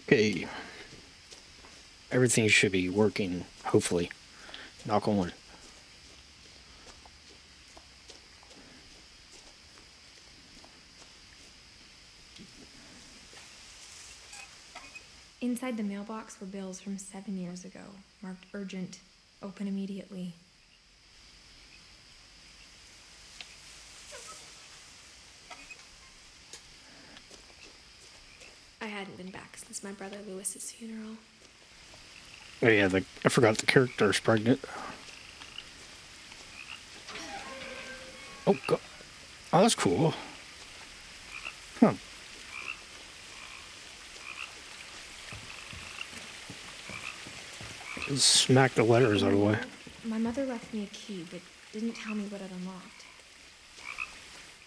Okay, everything should be working, hopefully. Knock on wood. Inside the mailbox were bills from 7 years ago, marked urgent, open immediately. I hadn't been back since my brother Lewis's funeral. Oh yeah, I forgot the character's pregnant. Oh, God. Oh, that's cool. Huh. Just smack the letters out of the way. My mother left me a key, but didn't tell me what it unlocked.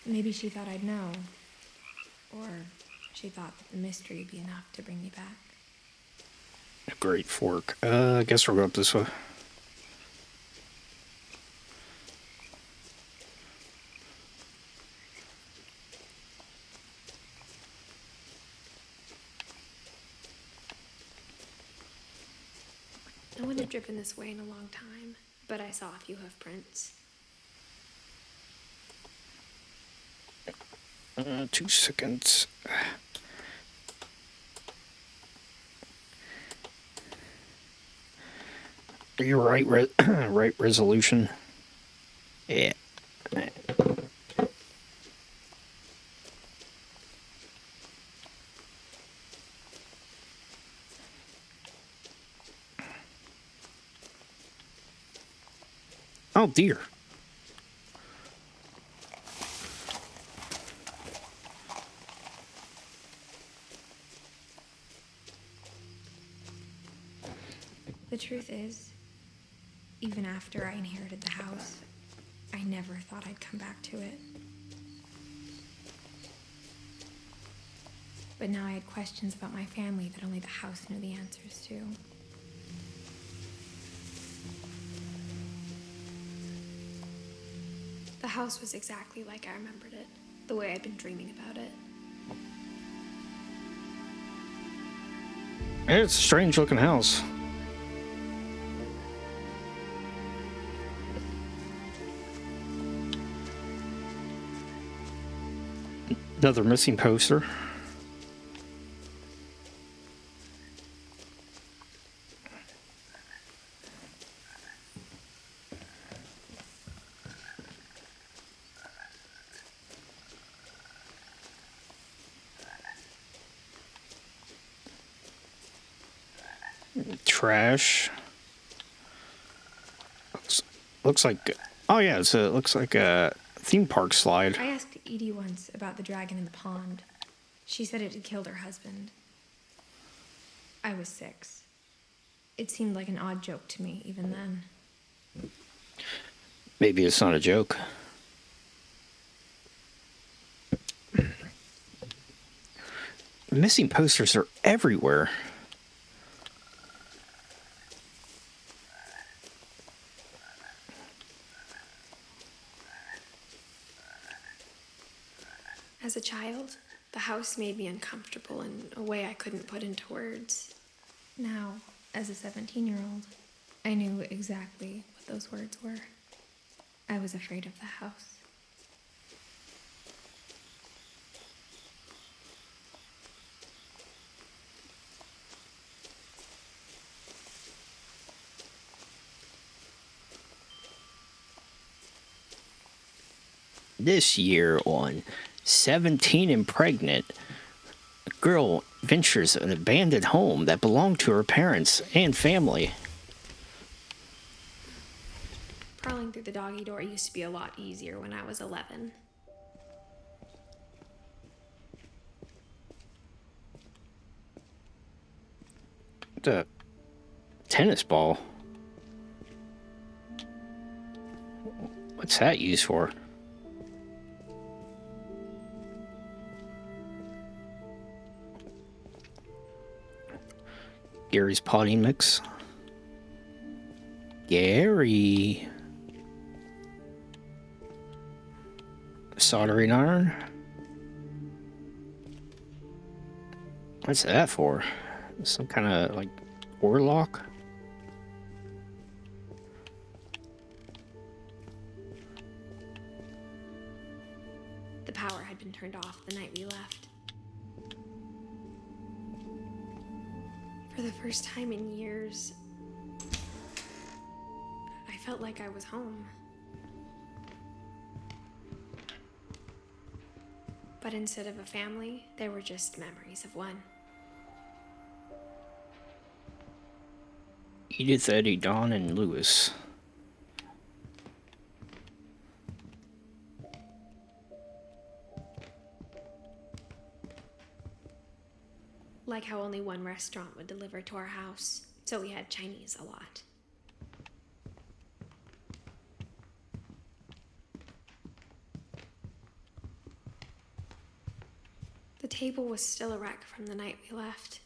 Maybe she thought I'd know. Or she thought that the mystery would be enough to bring me back. A great fork. I guess we'll go up this way. No one had driven this way in a long time, but I saw a few hoof prints. 2 seconds. Are you right? Right resolution. Yeah. Oh dear. The truth is, even after I inherited the house, I never thought I'd come back to it. But now I had questions about my family that only the house knew the answers to. The house was exactly like I remembered it, the way I'd been dreaming about it. It's a strange looking house. Another missing poster. Trash. Looks like. Oh yeah, it looks like a theme park slide. I asked Edie once about the dragon in the pond. She said it had killed her husband. I was 6. It seemed like an odd joke to me, even then. Maybe it's not a joke. Missing posters are everywhere. As a child, the house made me uncomfortable in a way I couldn't put into words. Now, as a 17-year-old, I knew exactly what those words were. I was afraid of the house. This year on 17 and Pregnant, a girl ventures an abandoned home that belonged to her parents and family. Crawling through the doggy door used to be a lot easier when I was 11. The tennis ball. What's that used for? Gary's potting mix. Gary. Soldering iron. What's that for? Some kind of like warlock. The power had been turned off the night we left. For the first time in years, I felt like I was home. But instead of a family, there were just memories of one. Edith, Eddie, Dawn, and Lewis. Like how only one restaurant would deliver to our house, so we had Chinese a lot. The table was still a wreck from the night we left.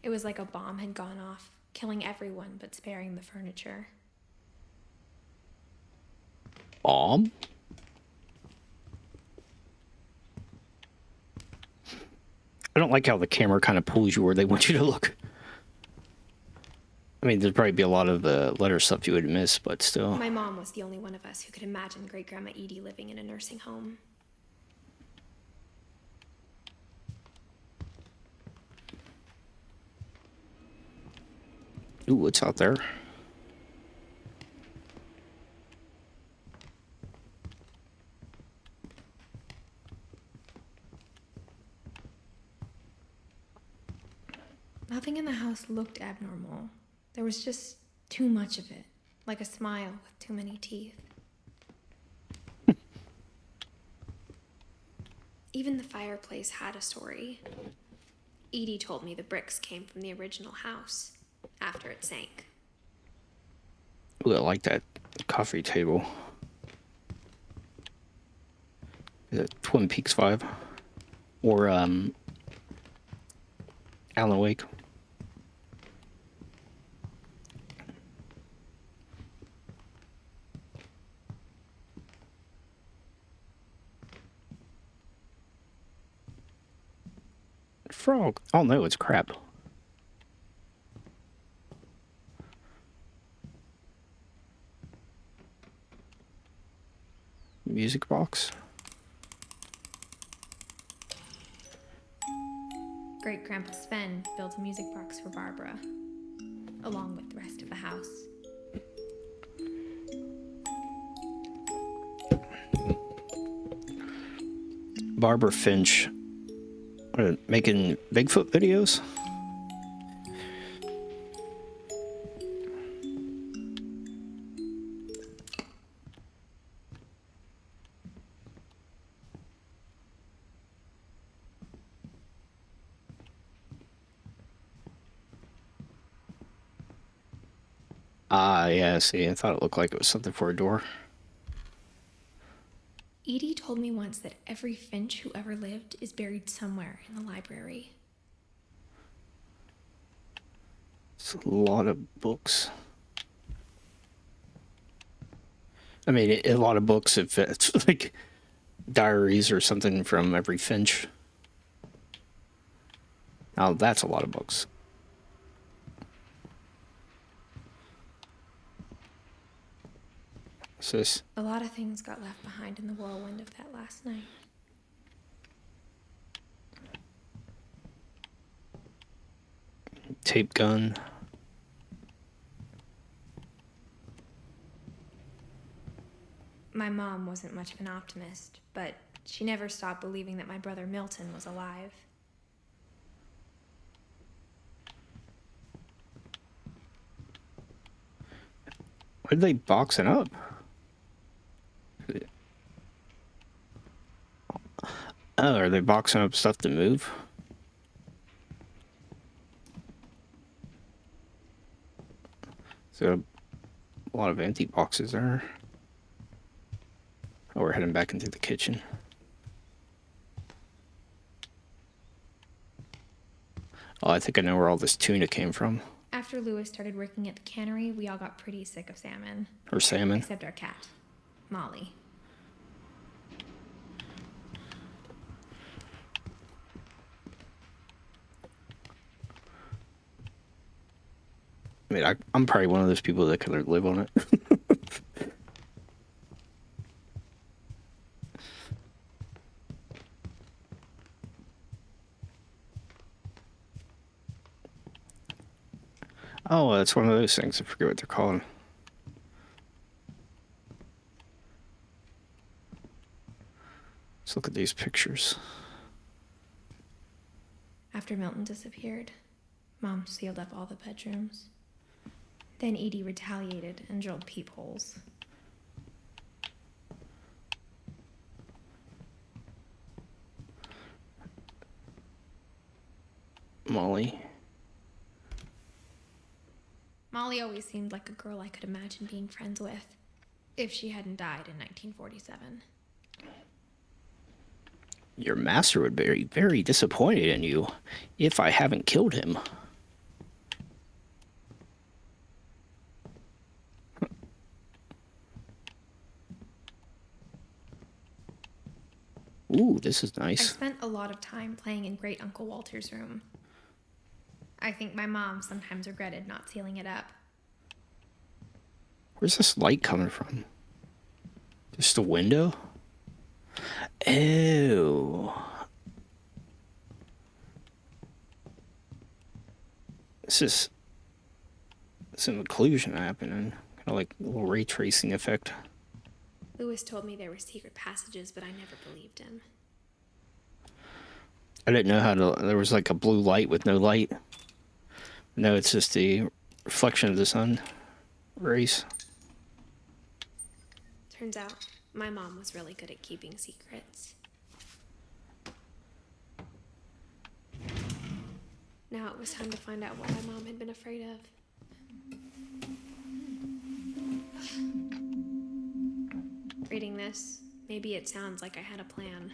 It was like a bomb had gone off, killing everyone but sparing the furniture. Bomb? I don't like how the camera kind of pulls you where they want you to look. I mean, there'd probably be a lot of the letter stuff you would miss, but still. My mom was the only one of us who could imagine Great-Grandma Edie living in a nursing home. Ooh, what's out there? Nothing in the house looked abnormal. There was just too much of it, like a smile with too many teeth. Even the fireplace had a story. Edie told me the bricks came from the original house after it sank. Ooh, I like that coffee table. Is it Twin Peaks 5? Or, Alan Wake? Frog. Oh no, it's crap. Music box. Great-Grandpa Sven built a music box for Barbara, along with the rest of the house. Barbara Finch. Making Bigfoot videos? Ah, yeah, see, I thought it looked like it was something for a door. Edie told me once that every Finch who ever lived is buried somewhere in the library. It's a lot of books. I mean, a lot of books if it's like diaries or something from every Finch. Now that's a lot of books. What's this? A lot of things got left behind in the whirlwind of that last night. Tape gun. My mom wasn't much of an optimist, but she never stopped believing that my brother Milton was alive. Why are they boxing up? Oh, are they boxing up stuff to move? So a lot of empty boxes there. Oh, we're heading back into the kitchen. Oh, I think I know where all this tuna came from. After Lewis started working at the cannery, we all got pretty sick of salmon. Or salmon. Except our cat, Molly. mean, I'm probably one of those people that could live on it. Oh, that's one of those things. I forget what they're called. Let's look at these pictures. After Milton disappeared, Mom sealed up all the bedrooms. Then Edie retaliated and drilled peepholes. Molly. Molly always seemed like a girl I could imagine being friends with, if she hadn't died in 1947. Your master would be very disappointed in you if I haven't killed him. Ooh, this is I nice. spent a lot of time playing in Great Uncle Walter's room. I think my mom sometimes regretted not sealing it up. Where's this light coming from? Just a window? Oh. This is some occlusion happening. Kind of like a little ray tracing effect. Lewis told me there were secret passages, but I never believed him. I didn't know how to... There was like a blue light with no light. No, it's just the reflection of the sun rays. Turns out, my mom was really good at keeping secrets. Now it was time to find out what my mom had been afraid of. Reading this, maybe it sounds like I had a plan.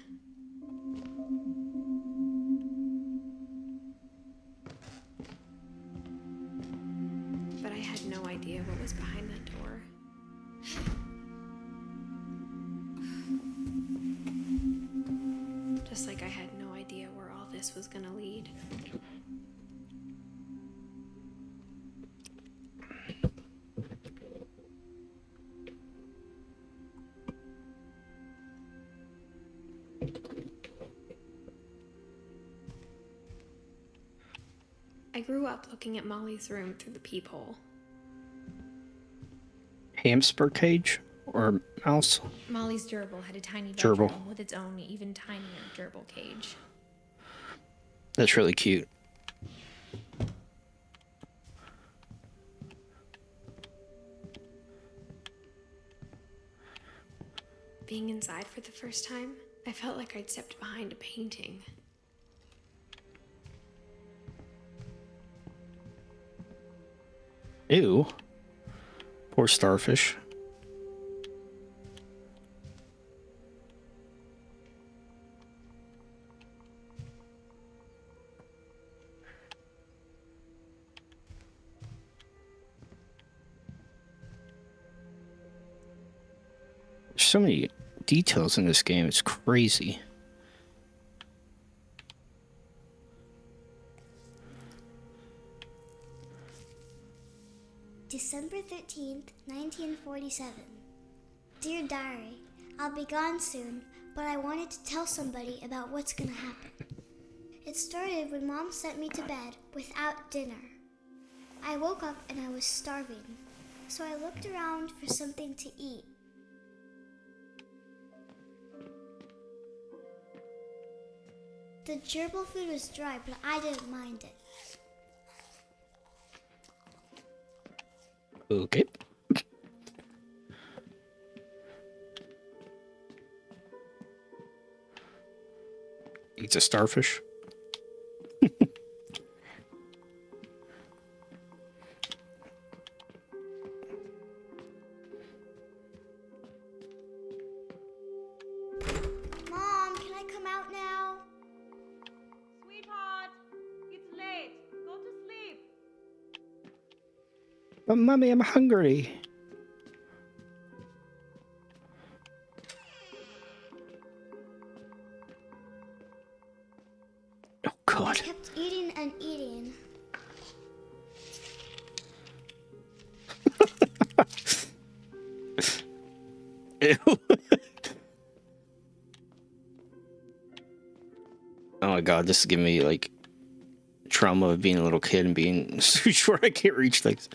But I had no idea what was behind that door. Just like I had no idea where all this was gonna lead. I grew up looking at Molly's room through the peephole. Hamster cage or mouse? Molly's gerbil had a tiny Gerbil. bedroom with its own even tinier gerbil cage. That's really cute. Being inside for the first time, I felt like I'd stepped behind a painting. Ew. Poor starfish. There's so many details in this game, it's crazy. December 13th, 1947. Dear Diary, I'll be gone soon, but I wanted to tell somebody about what's gonna happen. It started when Mom sent me to bed without dinner. I woke up and I was starving, so I looked around for something to eat. The gerbil food was dry, but I didn't mind it. Okay. Eats a starfish. Mom, can I come out now? Sweetheart, it's late. Go to sleep. But Mommy, I'm hungry. Oh I God. kept eating and eating. Ew. Oh my god, this is giving me like trauma of being a little kid and being so short I can't reach things.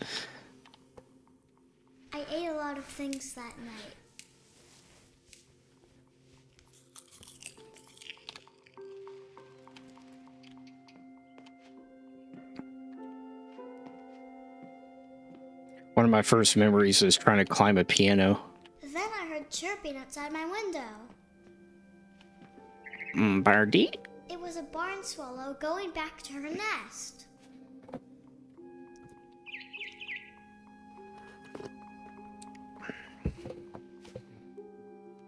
I ate a lot of things that night. One of my first memories is trying to climb a piano. Then I heard chirping outside my window. Birdie? It was a barn swallow going back to her nest.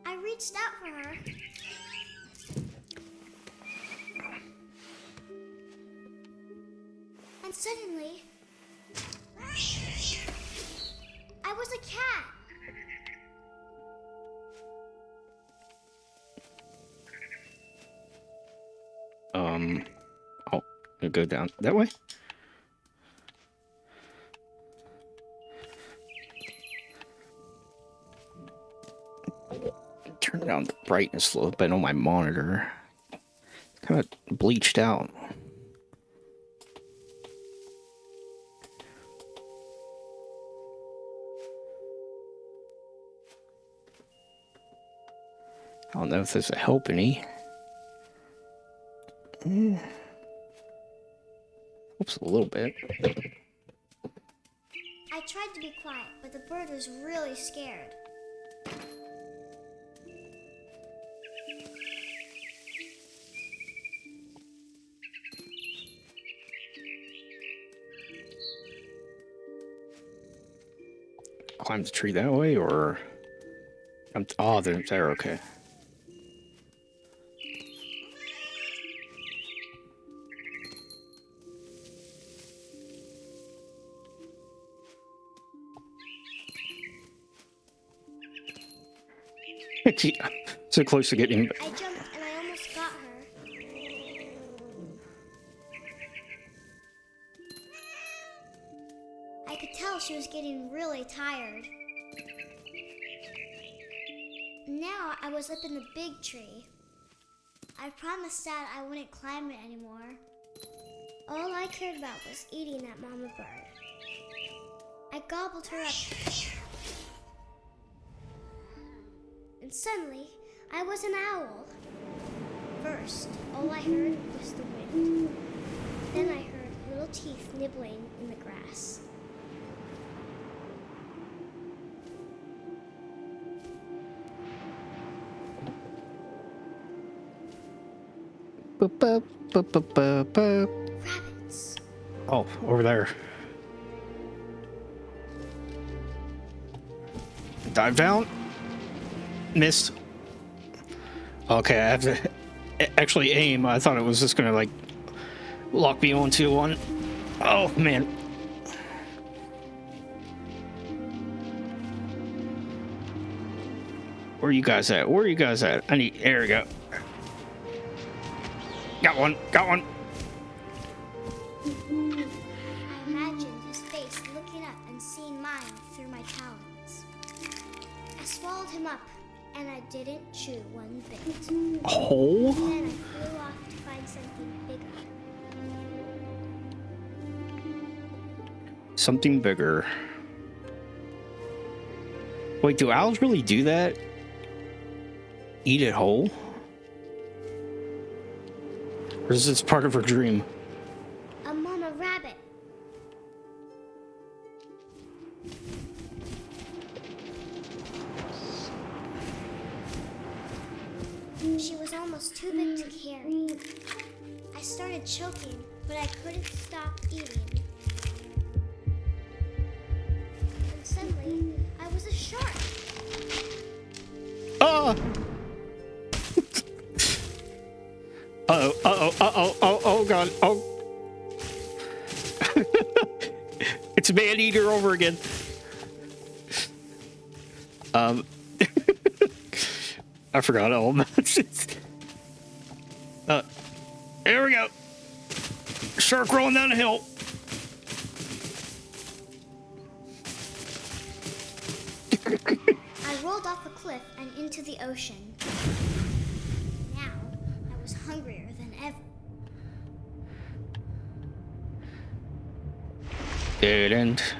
I reached out for her. And suddenly, I was a cat. Oh, I'll go down that way. Turn down the brightness a little bit on my monitor. It's kind of bleached out. I don't know if this will help any. Helps a little bit. I tried to be quiet, but the bird was really scared. Climb the tree that way, or oh, they're okay. Yeah, so close to getting. I jumped and I almost got her. I could tell she was getting really tired. Now I was up in the big tree. I promised Dad I wouldn't climb it anymore. All I cared about was eating that mama bird. I gobbled her up. And suddenly, I was an owl. First, all I heard was the wind. Then I heard little teeth nibbling in the grass. Rabbits. Oh, over there. Dive down. Missed. Okay, I have to actually aim. I thought it was just gonna like lock me onto one. Oh man. Where are you guys at? Where are you guys at? I need. There we go. Got one. Got one. I imagined his face looking up and seeing mine through my talons. I swallowed him up, and I didn't chew one bit. Oh. Then I flew off to find something bigger. Something bigger. Wait, do owls really do that? Eat it whole? Or is this part of her dream? A mama rabbit. She was almost too big to carry. I started choking, but I couldn't stop eating. And suddenly, I was a shark. Ah! Oh, God. Oh. It's man-eater over again. I forgot all about it. There we go. Shark rolling down the hill. I rolled off a cliff and into the ocean. Now, I was hungrier than ever. Didn't.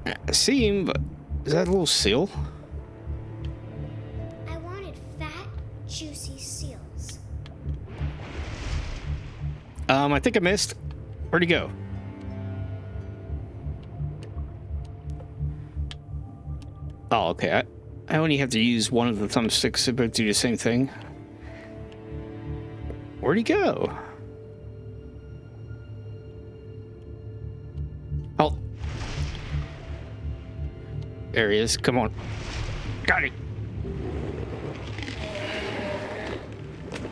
I see him, but is that a little seal? I wanted fat, juicy seals. I think I missed. Where'd he go? Oh, okay. I only have to use one of the thumbsticks to both do the same thing. Where'd he go? Oh. There he is. Come on. Got it.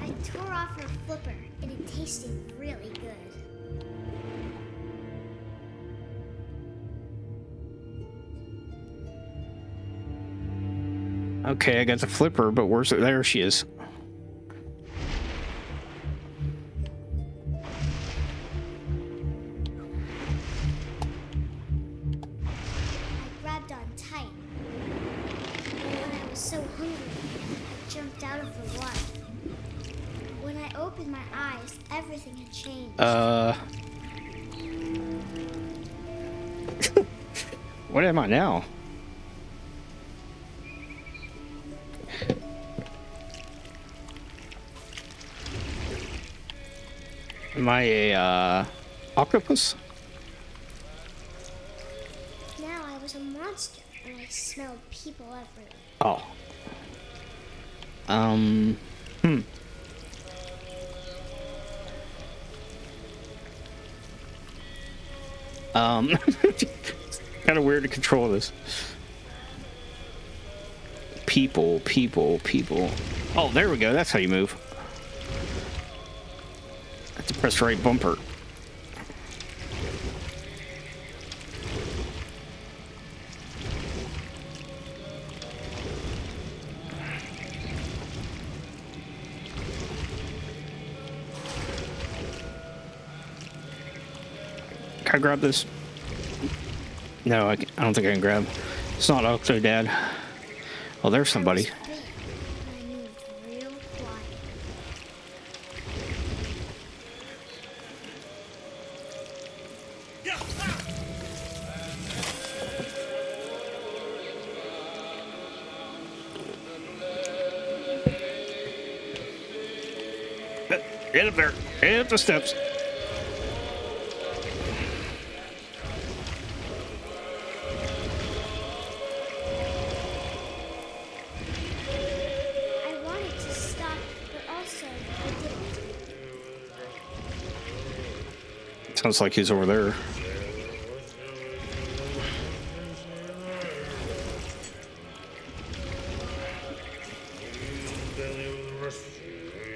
I tore off her flipper, and it tasted really good. Okay, I got the flipper, but where's it? There she is. I grabbed on tight. When I was so hungry, I jumped out of the water. When I opened my eyes, everything had changed. What am I now? Am I a, octopus? Now I was a monster, and I smelled people everywhere. Oh. Kind of weird to control this. People. Oh, there we go. That's how you move. I have to press right bumper. Can I grab this? No, I don't think I can grab. It's not Octodad. Oh, there's somebody. I was big, and I moved real quiet. Get up there. Get up the steps. I wanted to stop, but also I didn't. Sounds like he's over there.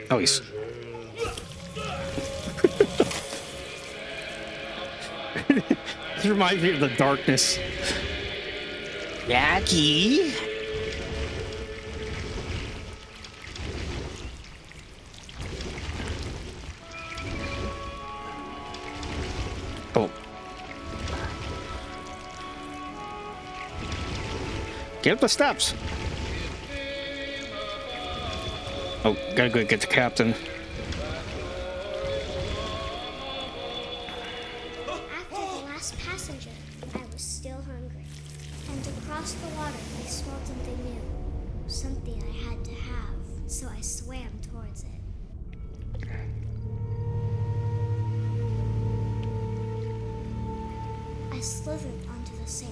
Oh, he's... This reminds me of the darkness. Jackie. Oh. Get up the steps. Oh, gotta go get the captain. After the last passenger, I was still hungry. And across the water, I smelled something new. Something I had to have, so I swam towards it. I slithered onto the sand,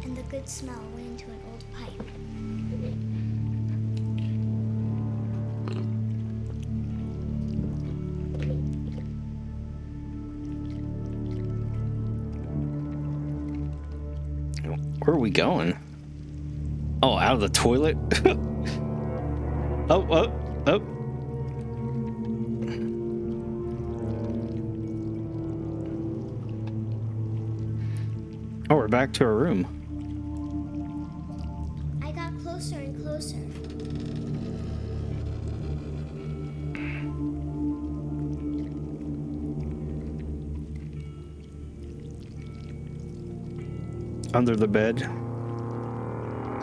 and the good smell went into an old pipe. Where are we going? Oh, out of the toilet? Oh. Oh, we're back to our room. I got closer and closer. under the bed.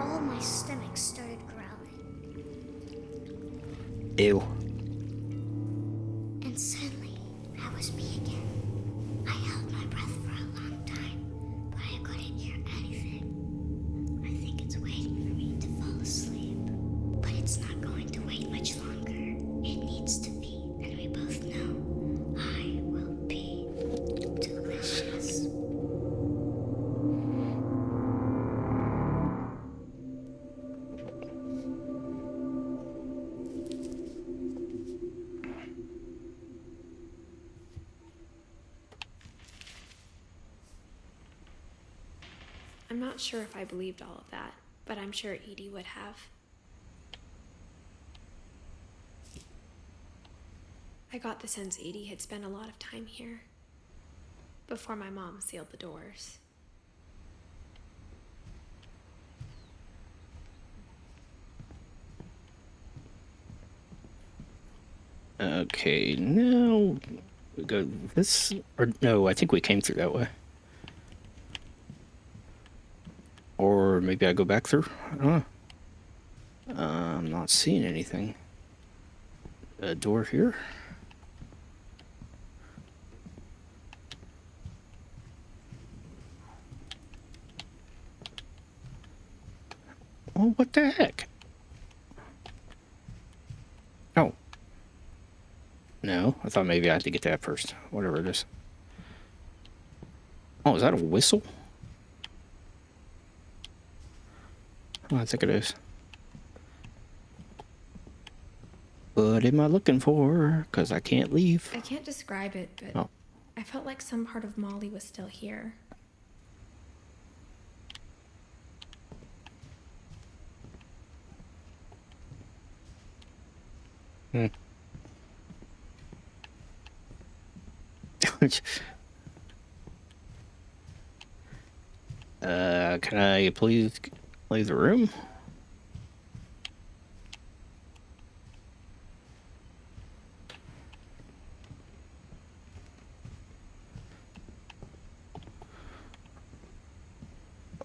All my stomach started growling. Ew. And suddenly, that was me again. I held my breath for a long time, but I couldn't hear anything. I think it's waiting for me to fall asleep. But it's not going to wait much longer. It needs to be, and we both know I will be delicious. I'm not sure if I believed all of that, but I'm sure Edie would have. I got the sense Edie had spent a lot of time here before my mom sealed the doors. Okay, now we go this, or no, I think we came through that way. Or maybe I go back through? I don't know. I'm not seeing anything. A door here? Oh, what the heck? Oh. No, I thought maybe I had to get that first. Whatever it is. Oh, is that a whistle? Oh, I think it is. What am I looking for? Because I can't leave. I can't describe it, but Oh. I felt like some part of Molly was still here. Hmm. Can I please leave the room?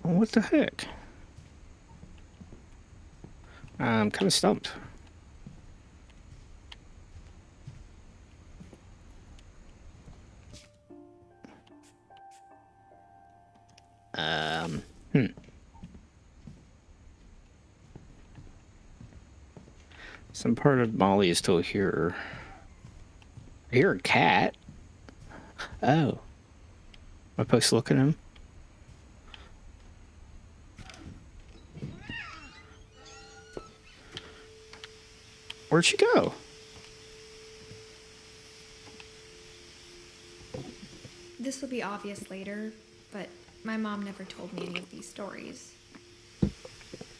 What the heck? I'm kind of stumped. Hmm. Some part of Molly is still here. I hear a cat. Oh. Am I supposed to look at him? Where'd she go? This will be obvious later, but my mom never told me any of these stories.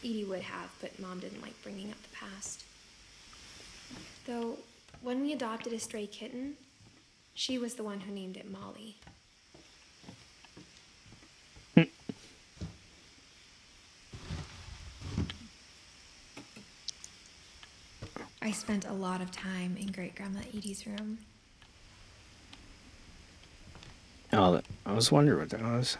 Edie would have, but Mom didn't like bringing up the past. Though, when we adopted a stray kitten, she was the one who named it Molly. I spent a lot of time in Great-Grandma Edie's room. Oh, I was wondering what that was.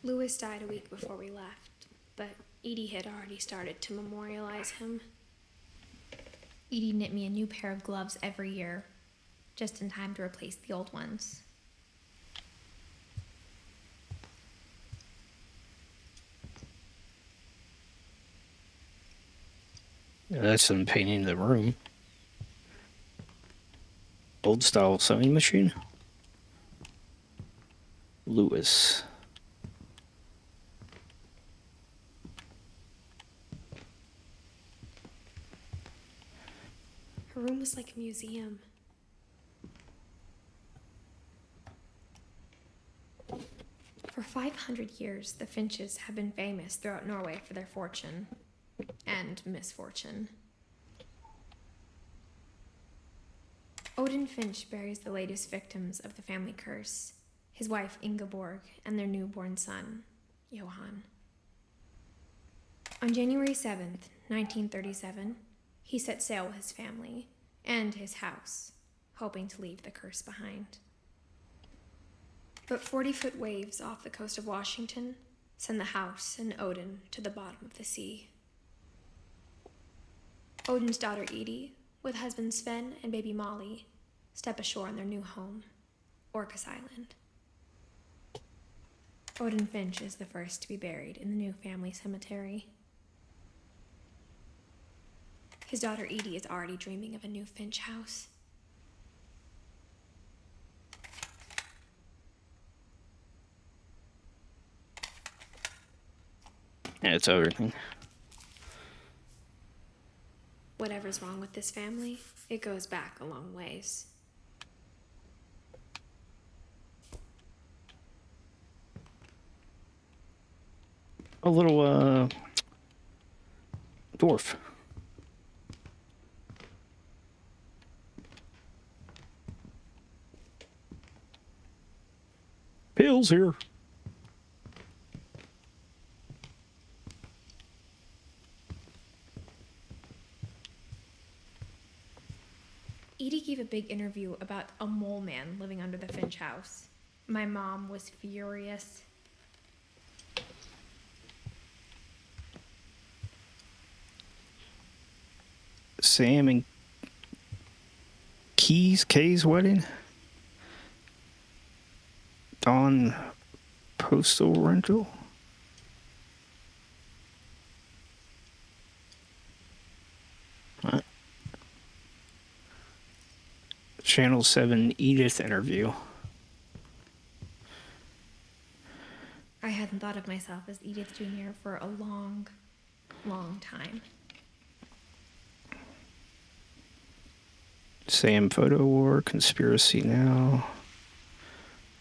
Louis died a week before we left, but Edie had already started to memorialize him. Edie knit me a new pair of gloves every year, just in time to replace the old ones. That's some painting in the room. Old style sewing machine. Louis. Her room was like a museum. For 500 years, the Finches have been famous throughout Norway for their fortune and misfortune. Odin Finch buries the latest victims of the family curse, his wife Ingeborg and their newborn son, Johan. On January 7th, 1937, he set sail with his family and his house, hoping to leave the curse behind. But 40-foot waves off the coast of Washington send the house and Odin to the bottom of the sea. Odin's daughter Edie, with husband Sven and baby Molly, step ashore on their new home, Orcas Island. Odin Finch is the first to be buried in the new family cemetery. His daughter Edie is already dreaming of a new Finch house. Yeah, it's everything. Whatever's wrong with this family, it goes back a long ways. A little, dwarf. Pills here. Edie gave a big interview about a mole man living under the Finch house. My mom was furious. Sam and Kay's wedding. Dawn Postal Rental. What? Channel 7 Edith interview. I hadn't thought of myself as Edith Jr. for a long, long time. Sam Photo War, Conspiracy Now,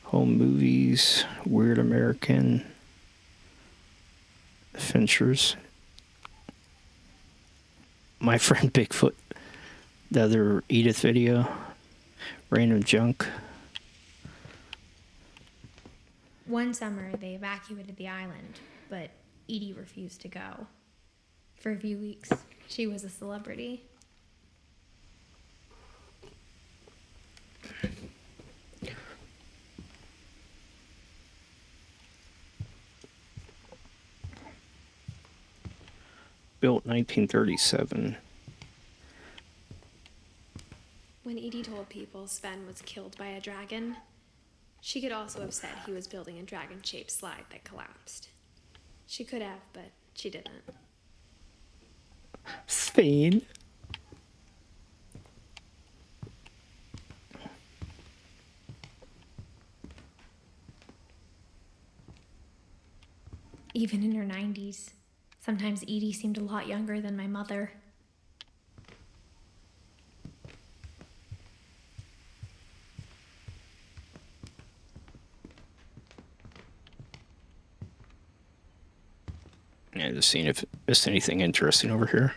Home Movies, Weird American, Finchers, My Friend Bigfoot, the other Edith video, Random Junk. One summer, they evacuated the island, but Edie refused to go. For a few weeks, she was a celebrity. Built 1937. When Edie told people Sven was killed by a dragon, she could also have said he was building a dragon-shaped slide that collapsed. She could have, but she didn't. Sven. Even in her 90s, sometimes Edie seemed a lot younger than my mother. Yeah, just seeing if missed anything interesting over here.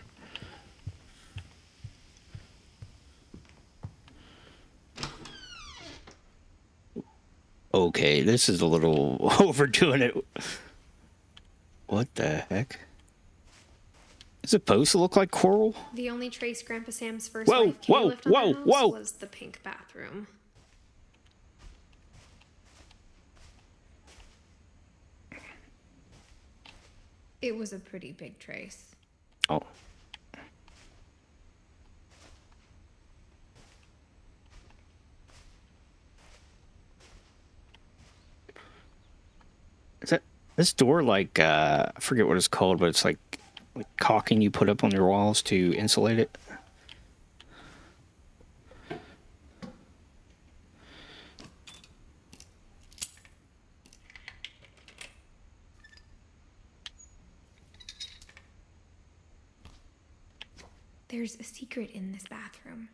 Okay, this is a little overdoing it. What the heck? Is it supposed to look like coral? The only trace Grandpa Sam's first Whoa, wife Kay whoa, left on whoa, the house whoa. was the pink bathroom. It was a pretty big trace. Oh. Is that this door like I forget what it's called, but it's like caulking you put up on your walls to insulate it? There's a secret in this bathroom.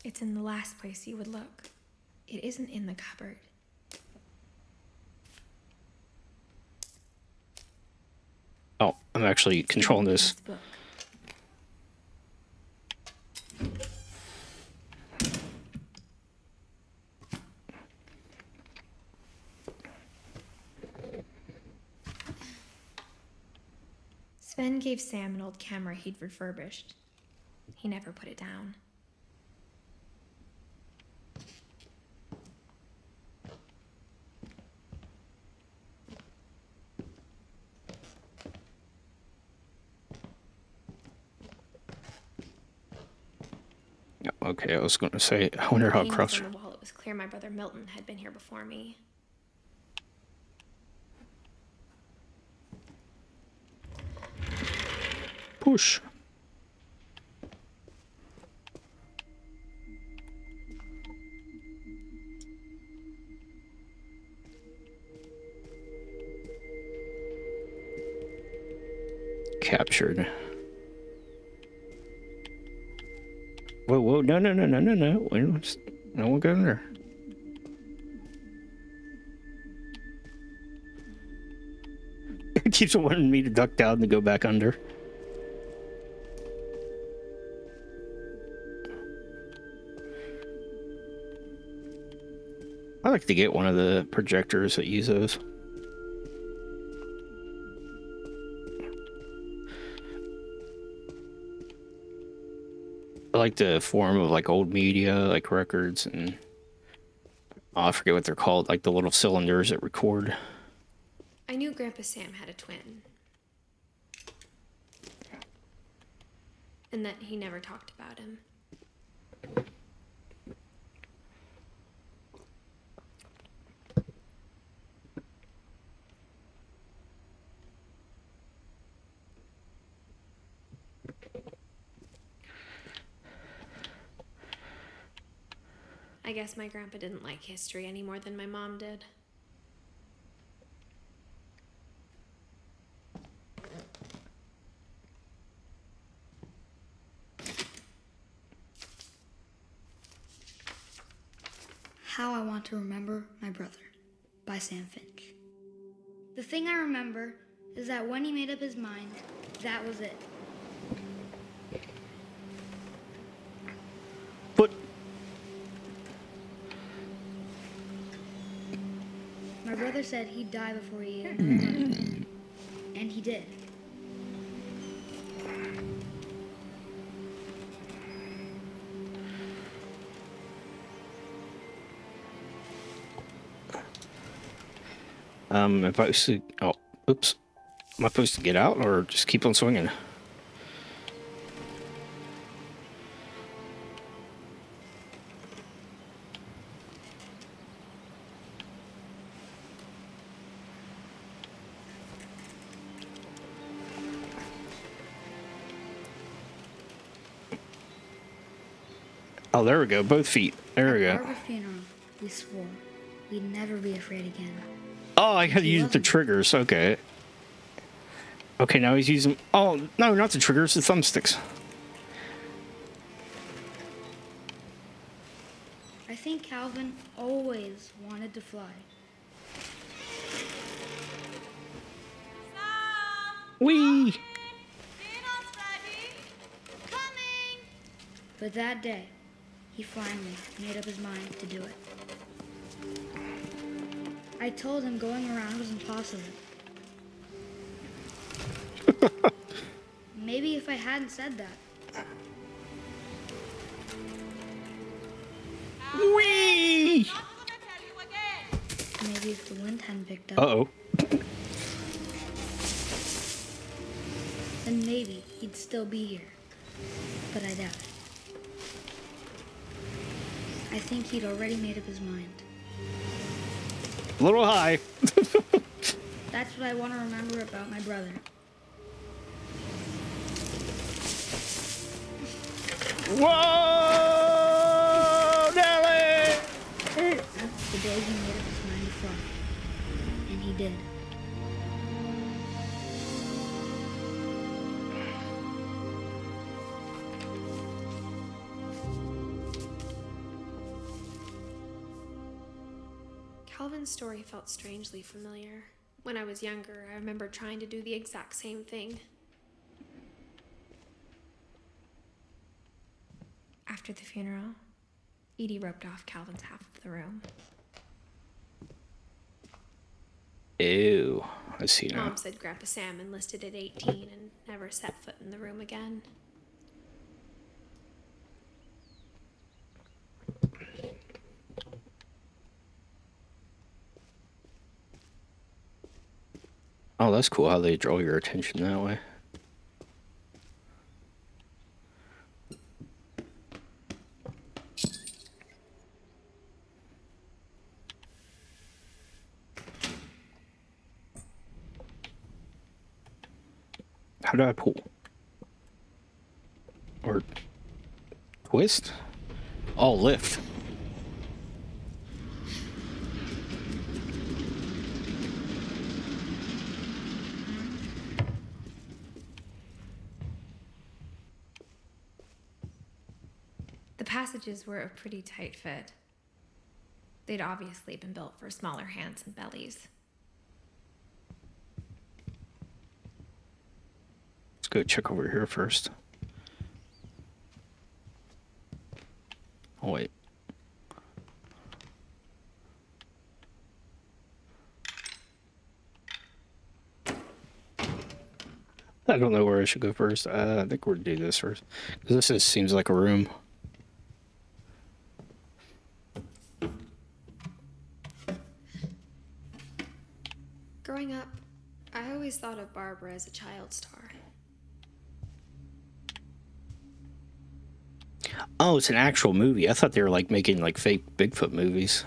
It's in the last place you would look. It isn't in the cupboard. Oh, I'm actually controlling this. Book. Sven gave Sam an old camera he'd refurbished. He never put it down. Okay, I was going to say, I wonder how Paintings across. on the wall, it was clear my brother Milton had been here before me. Push. Captured. Whoa, whoa, no, no, no, no, no, no. No one go in there. It keeps wanting me to duck down and go back under. I like to get one of the projectors that use those. I like the form of like old media, like records and I forget what they're called, like the little cylinders that record. I knew Grandpa Sam had a twin. And that he never talked about him. I guess my grandpa didn't like history any more than my mom did. How I Want to Remember My Brother by Sam Finch. The thing I remember is that when he made up his mind, that was it. But My brother said he'd die before he ate another marshmallow. And he did. am I supposed to? Oh, oops. Am I supposed to get out or just keep on swinging? Oh, there we go. Both feet. There we At go. Barbara's funeral, we swore we'd never be afraid again. Oh, I had to use the triggers. Okay. Okay, now he's using... Oh, no, not the triggers. The thumbsticks. I think Calvin always wanted to fly. Whee! Dinner's ready. Coming. But that day, he finally made up his mind to do it. I told him going around was impossible. Maybe if I hadn't said that. Whee! Not gonna tell you again. Maybe if the wind hadn't picked up. Uh-oh. Then maybe he'd still be here. But I doubt it. I think he'd already made up his mind. A little high. That's what I want to remember about my brother. Whoa! Nelly! The day he made up his mind to fly. And he did. Calvin's story felt strangely familiar. When I was younger, I remember trying to do the exact same thing. After the funeral, Edie roped off Calvin's half of the room. Ew. I see now. Mom said Grandpa Sam enlisted at 18 and never set foot in the room again. Oh, that's cool how they draw your attention that way. How do I pull? Or twist? Oh, lift. The passages were a pretty tight fit. They'd obviously been built for smaller hands and bellies. Let's go check over here first. Oh, wait. I don't know where I should go first. I think we'll do this first. 'Cause this seems like a room. Growing up, I always thought of Barbara as a child star. Oh, it's an actual movie. I thought they were like making like fake Bigfoot movies.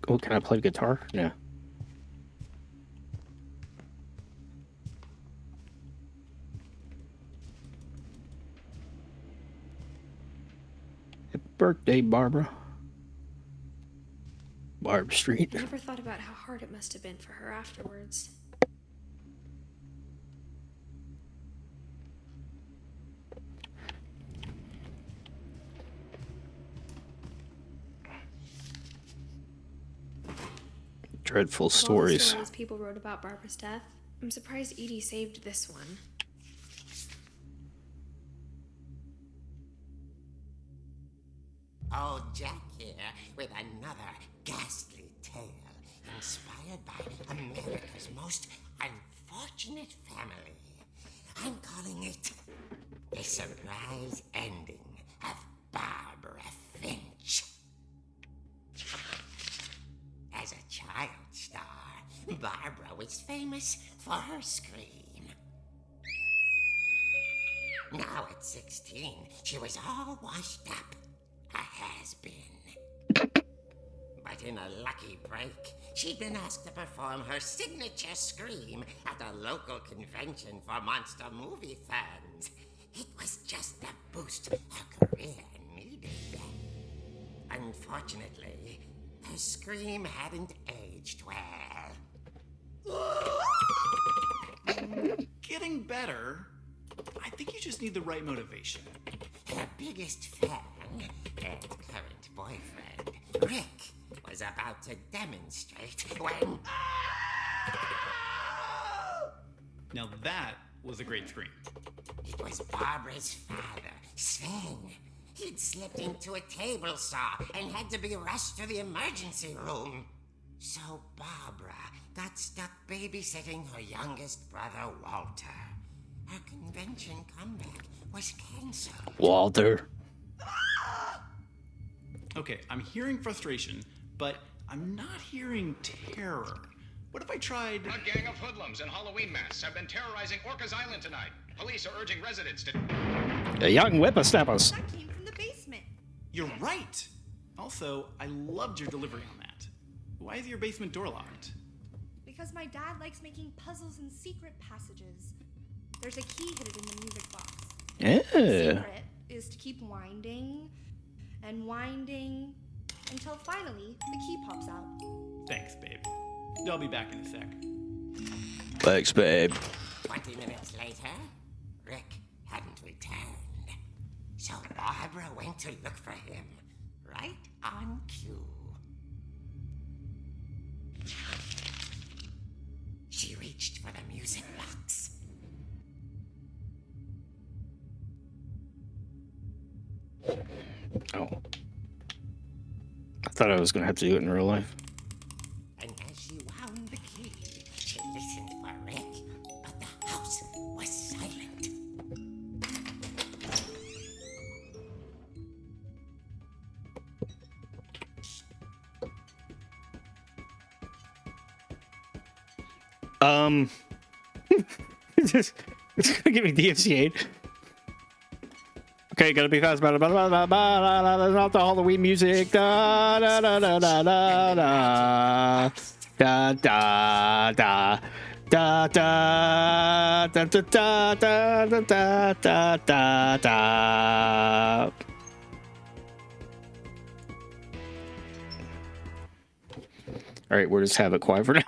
Oh, can I play guitar? No. Happy birthday, Barbara. Barb Street. I never thought about how hard it must have been for her afterwards. Dreadful Of all the stories. stories people wrote about Barbara's death, I'm surprised Edie saved this one. Old Jack here with another ghastly tale inspired by America's most unfortunate family. I'm calling it The Surprise Ending of Barbara Finch. As a child star, Barbara was famous for her scream. Now at 16, she was all washed up. A has-been. But in a lucky break, she'd been asked to perform her signature scream at a local convention for monster movie fans. It was just the boost her career needed. Unfortunately, her scream hadn't aged well. Getting better. I think you just need the right motivation. Her biggest fan and current boyfriend, Rick, was about to demonstrate when... Now that was a great scream. It was Barbara's father, Sven. He'd slipped into a table saw and had to be rushed to the emergency room. So Barbara got stuck babysitting her youngest brother, Walter. Her convention comeback was canceled. Walter. Okay, I'm hearing frustration, but I'm not hearing terror. What if I tried... A gang of hoodlums in Halloween masks have been terrorizing Orcas Island tonight. Police are urging residents to... The young whippersnappers. That came from the basement. You're right! Also, I loved your delivery on that. Why is your basement door locked? Because my dad likes making puzzles and secret passages. There's a key hidden in the music box. The Yeah. secret is to keep winding and winding until finally the key pops out. Thanks, babe. I'll be back in a sec. Thanks, babe. 20 minutes later, Rick hadn't returned. So Barbara went to look for him, right on cue. She reached for the music box. Thought I was gonna have to do it in real life. And as she wound the key, she listened for Rick, but the house was silent. It's gonna give me DMC8. Okay, gotta be fast. Not the Halloween music. Da da da da da da da da da da. Da da da da da da da da da da. All right, we'll just have it quiet for now.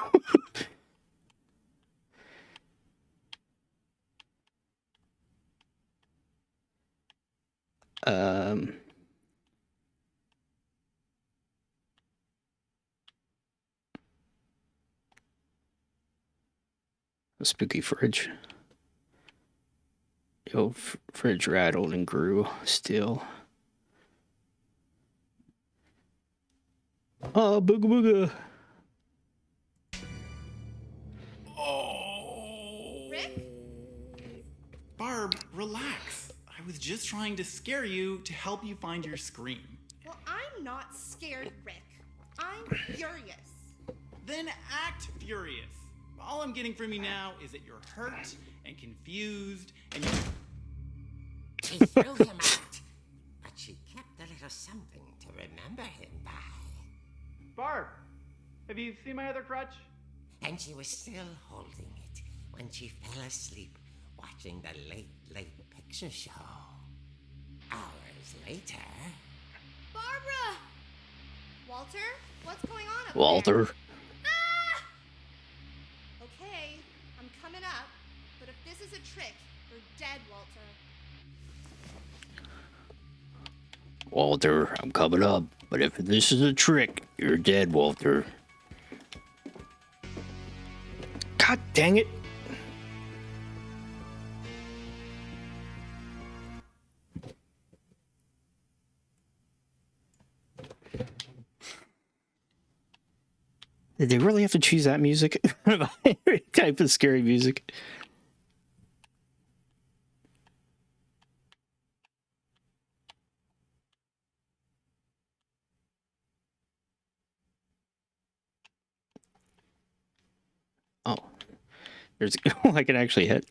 A spooky fridge. Yo, fridge rattled and grew still. Oh, booga booga. Oh. Rick? Barb, relax. I was just trying to scare you to help you find your scream. Well, I'm not scared, Rick. I'm furious. Then act furious. All I'm getting from you now is that you're hurt and confused and you... She threw him out, but she kept a little something to remember him by. Barb, have you seen my other crutch? And she was still holding it when she fell asleep watching the late picture show. Hours later... Barbara! Walter, what's going on up Walter. there? Ah! Okay, I'm coming up, but if this is a trick, you're dead, Walter. Walter, I'm coming up. But if this is a trick, you're dead, Walter. God dang it. Did they really have to choose that music? Every type of scary music. Oh, there's I can actually hit.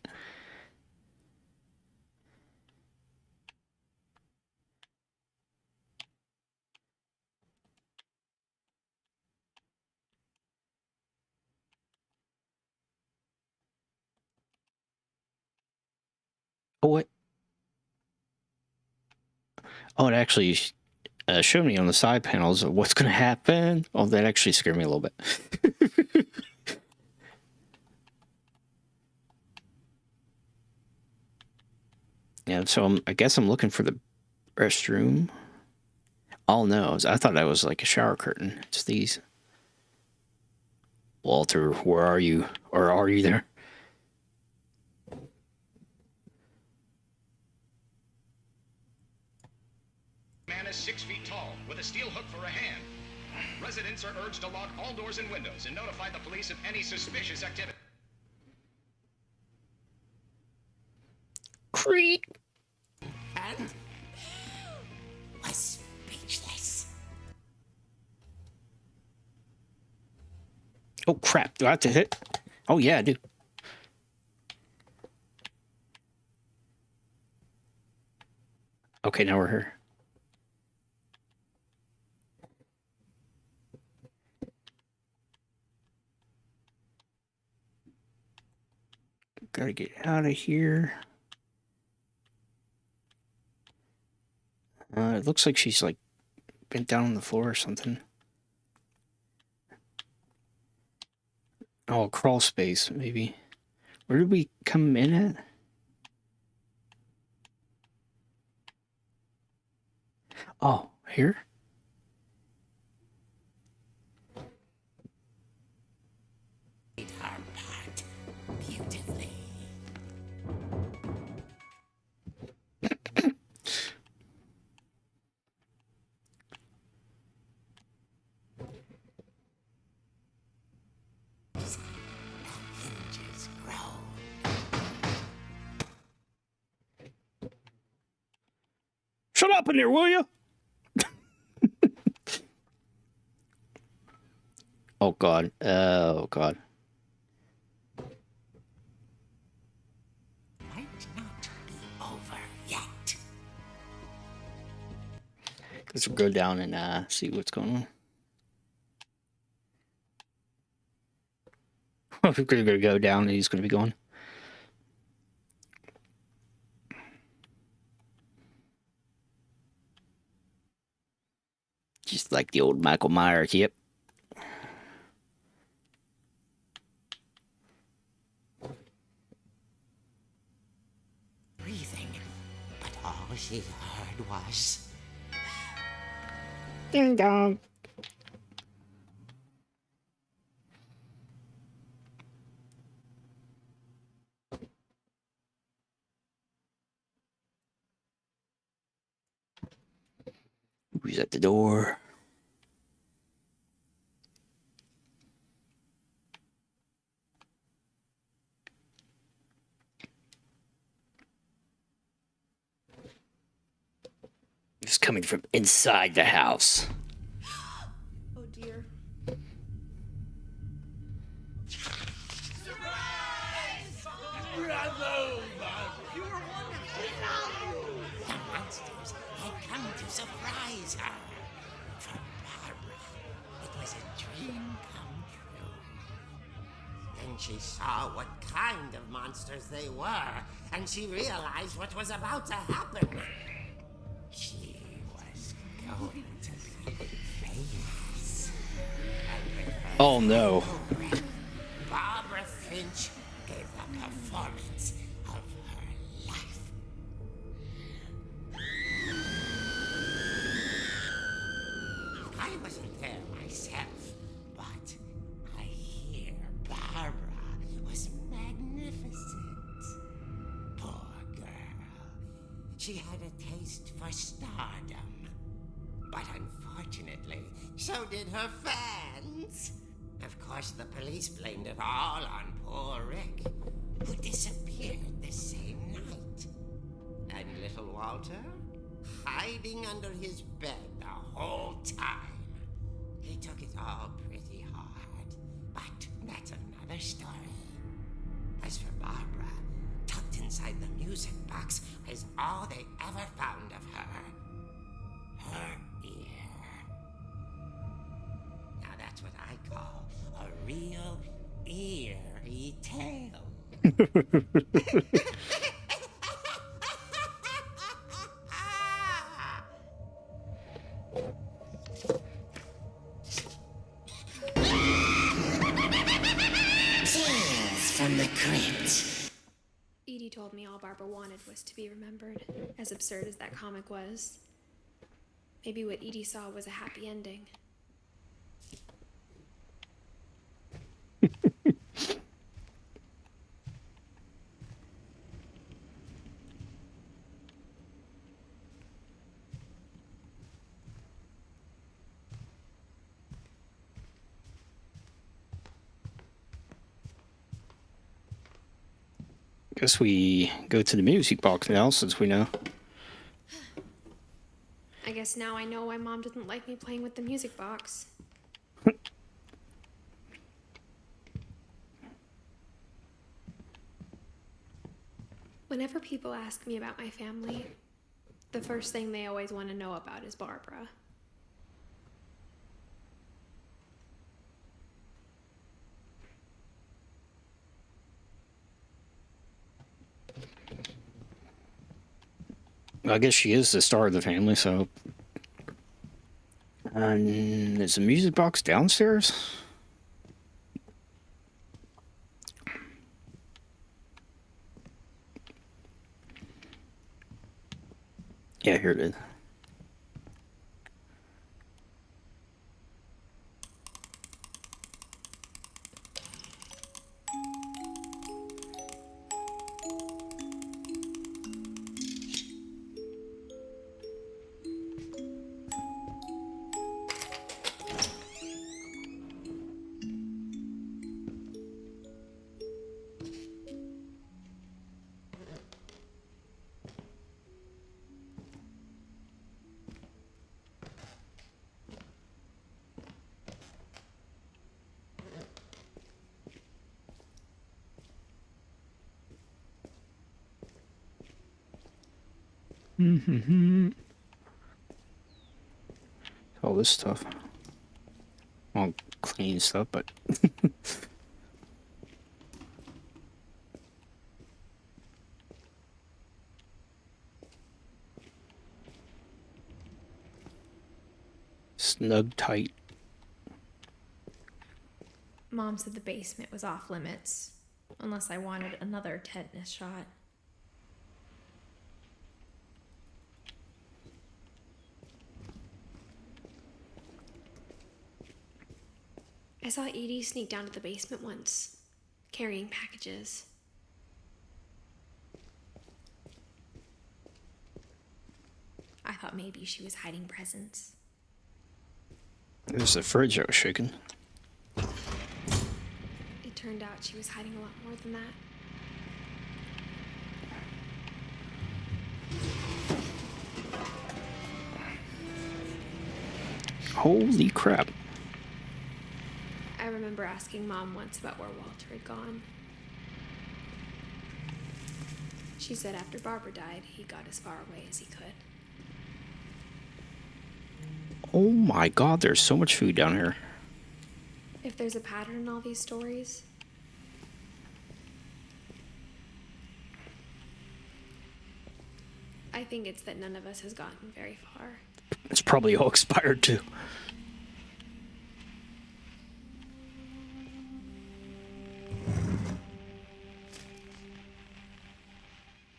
Oh, what? Oh, it actually showed me on the side panels of what's going to happen. Oh, that actually scared me a little bit. Yeah, so I guess I'm looking for the restroom. Oh no, I thought that was like a shower curtain. It's these. Walter, where are you? Or are you there? Man is 6 feet tall with a steel hook for a hand. Residents are urged to lock all doors and windows and notify the police of any suspicious activity. Creep. And was speechless. Oh crap, do I have to hit? Oh yeah, I do. Okay, now we're here. Gotta get out of here. It looks like she's like bent down on the floor or something. Oh, crawl space, maybe. Where did we come in at? Oh, here? Did her part beautifully. Shut up in there, will you? Oh, God. Oh, God. Might not be over yet. Let's go down and see what's going on. We're going to go down and he's going to be gone. Just like the old Michael Myers, yep. Breathing, but all she heard was... Ding dong. Who's at the door? It's coming from inside the house. Oh dear. The monsters had come to surprise her. For Barbara, it was a dream come true. Then she saw what kind of monsters they were, and she realized what was about to happen. She was going to be famous. And with her Oh no. program, Barbara Finch gave the performance of her life. I wasn't there myself, but I hear Barbara was magnificent. Poor girl. She had a taste for stardom. But unfortunately, so did her fans. Of course, the police blamed it all on poor Rick, who disappeared the same night. And little Walter, hiding under his bed the whole time. He took it all pretty hard, but that's another story. As for Barbara, tucked inside the music box is all they ever found of her. Her ear. Now that's what I call a real eerie tale. Tales from the crypt. Edie told me all Barbara wanted was to be remembered, as absurd as that comic was. Maybe what Edie saw was a happy ending. Guess we go to the music box now, since we know. I guess now I know why Mom didn't like me playing with the music box. Whenever people ask me about my family, the first thing they always want to know about is Barbara. I guess she is the star of the family, so... is the music box downstairs? Yeah, here it is. All this stuff. Well, clean stuff, but snug tight. Mom said the basement was off limits, unless I wanted another tetanus shot. I saw Edie sneak down to the basement once, carrying packages. I thought maybe she was hiding presents. There's the fridge I was shaking. It turned out she was hiding a lot more than that. Holy crap. I remember asking Mom once about where Walter had gone. She said after Barbara died, he got as far away as he could. Oh my god, there's so much food down here. If there's a pattern in all these stories, I think it's that none of us has gotten very far. It's probably all expired too.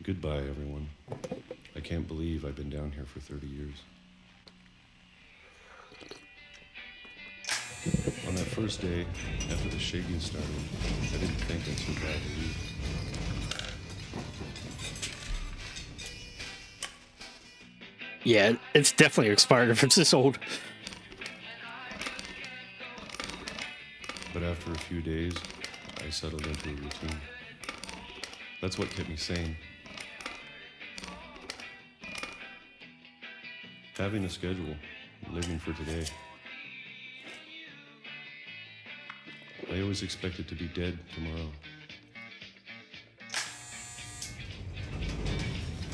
Goodbye, everyone. I can't believe I've been down here for 30 years. On that first day, after the shaking started, I didn't think I'd survive a week. Yeah, it's definitely expired if it's this old. But after a few days, I settled into a routine. That's what kept me sane. Having a schedule, living for today. I always expected to be dead tomorrow.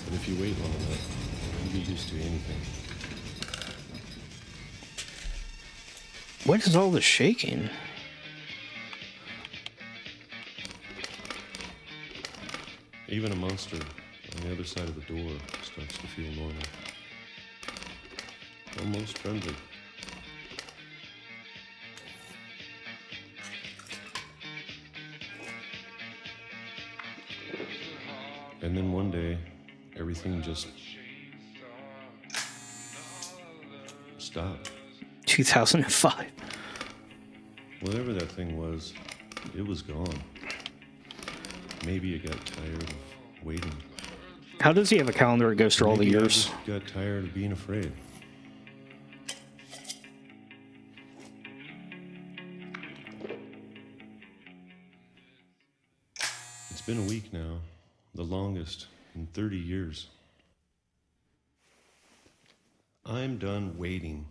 But if you wait long enough, you get used to anything. What is all the shaking? Even a monster on the other side of the door starts to feel normal. Almost friendly. And then one day, everything just stopped. 2005. Whatever that thing was, it was gone. Maybe it got tired of waiting. How does he have a calendar that goes through all the Maybe I years? just got tired of being afraid. It's been a week now, the longest in 30 years. I'm done waiting.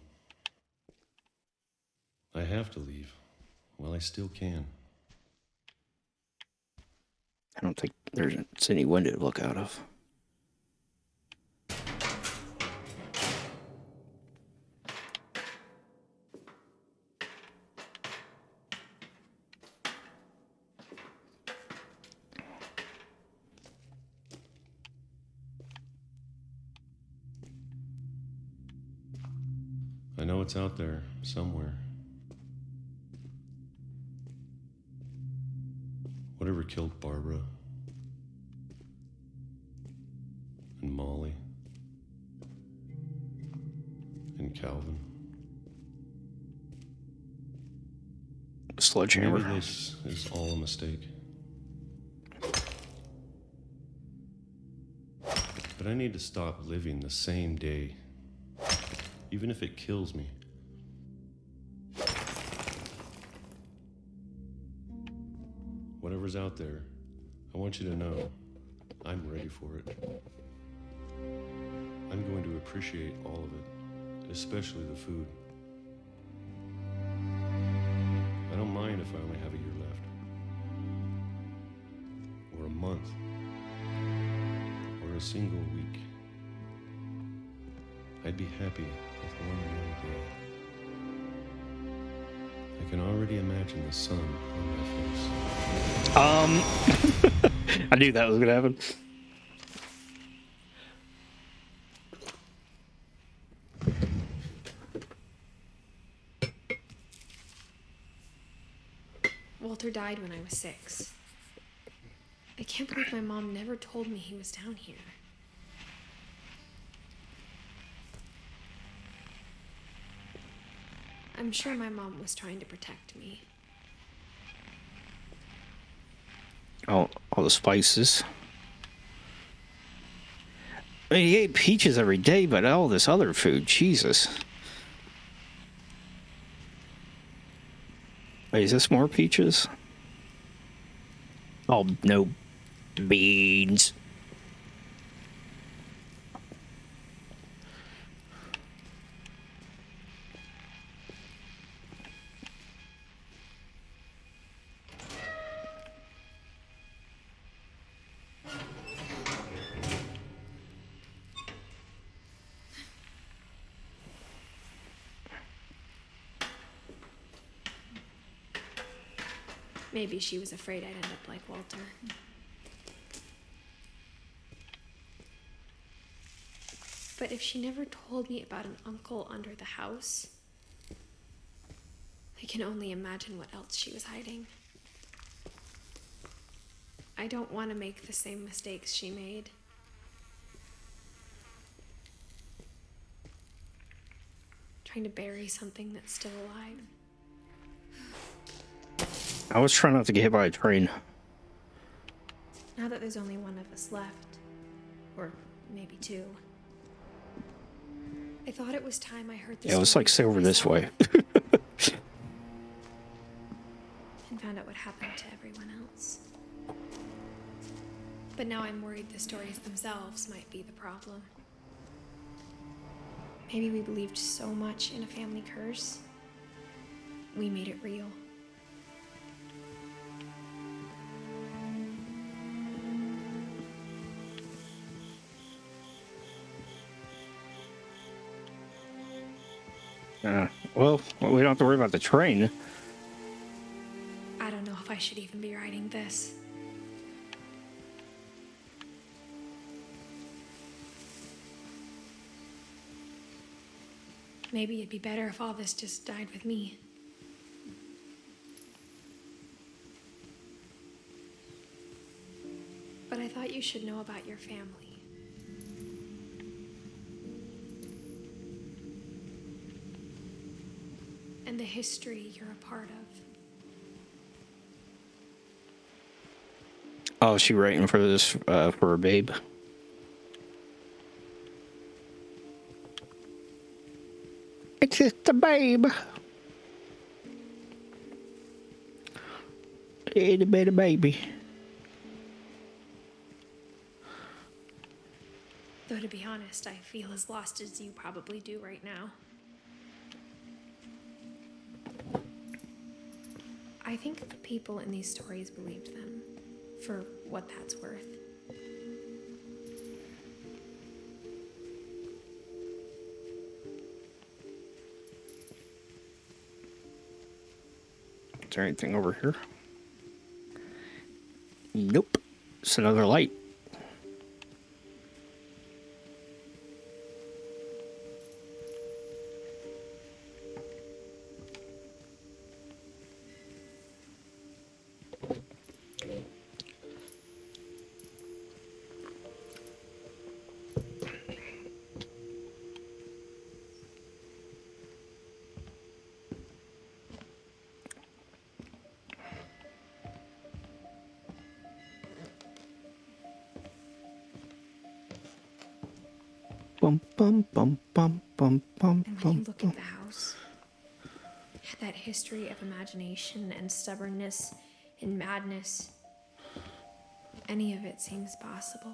I have to leave. Well, I still can. I don't think there's any window to look out of. I know it's out there somewhere. Whatever killed Barbara and Molly and Calvin. Sledgehammer. Maybe this is all a mistake. But I need to stop living the same day, even if it kills me. Whatever's out there, I want you to know I'm ready for it. I'm going to appreciate all of it, especially the food. I don't mind if I only have a year left, or a month, or a single week. I'd be happy with one more day. I can already imagine the sun on my face. I knew that was gonna happen. Walter died when I was 6. I can't believe my mom never told me he was down here. I'm sure my mom was trying to protect me. All the spices. I mean, he ate peaches every day, but all this other food, Jesus. Wait, is this more peaches? Oh, no. Beans. Maybe she was afraid I'd end up like Walter. But if she never told me about an uncle under the house, I can only imagine what else she was hiding. I don't want to make the same mistakes she made. Trying to bury something that's still alive. I was trying not to get hit by a train. Now that there's only one of us left, or maybe 2, I thought it was time I heard the Yeah, let's like stay over this way. and found out what happened to everyone else. But now I'm worried the stories themselves might be the problem. Maybe we believed so much in a family curse, we made it real. Well, we don't have to worry about the train. I don't know if I should even be writing this. Maybe it'd be better if all this just died with me. But I thought you should know about your family. And the history you're a part of. Oh, is she writing for this, for her babe? It's just a babe. Itty bitty baby. Though to be honest, I feel as lost as you probably do right now. I think the people in these stories believed them, for what that's worth. Is there anything over here? Nope. It's another light. Bum bum bum bum bum bum And when bum. you look at the house, that history of imagination and stubbornness and madness, any of it seems possible.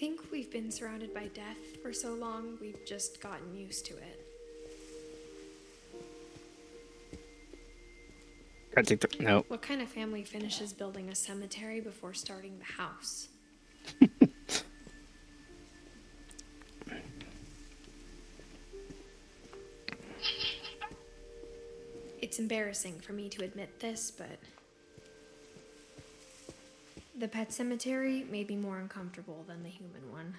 think we've been surrounded by death for so long, we've just gotten used to it. I think no. What kind of family finishes building a cemetery before starting the house? It's embarrassing for me to admit this, but the pet cemetery made me more uncomfortable than the human one.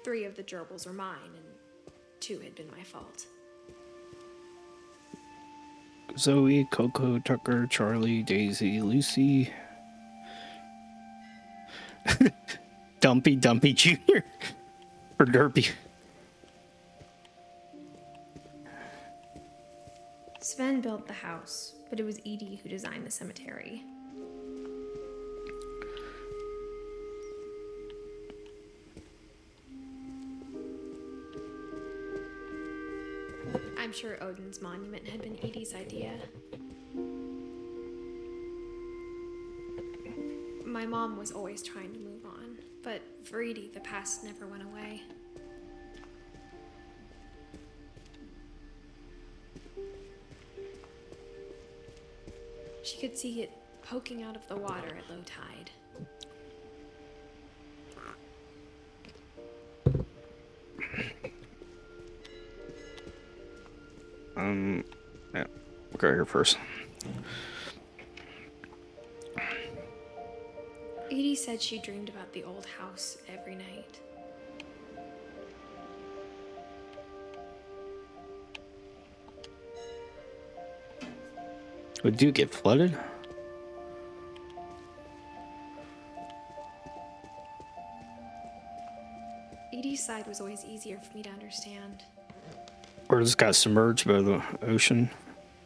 3 of the gerbils were mine, and 2 had been my fault. Zoe, Coco, Tucker, Charlie, Daisy, Lucy. Dumpy Jr. or Derpy. Sven built the house, but it was Edie who designed the cemetery. I'm sure Odin's monument had been Edie's idea. My mom was always trying to move on, but for Edie, the past never went away. She could see it poking out of the water at low tide. Yeah, we'll go here first. Edie said she dreamed about the old house every night. Would you get flooded? Edie's side was always easier for me to understand. Or just got submerged by the ocean?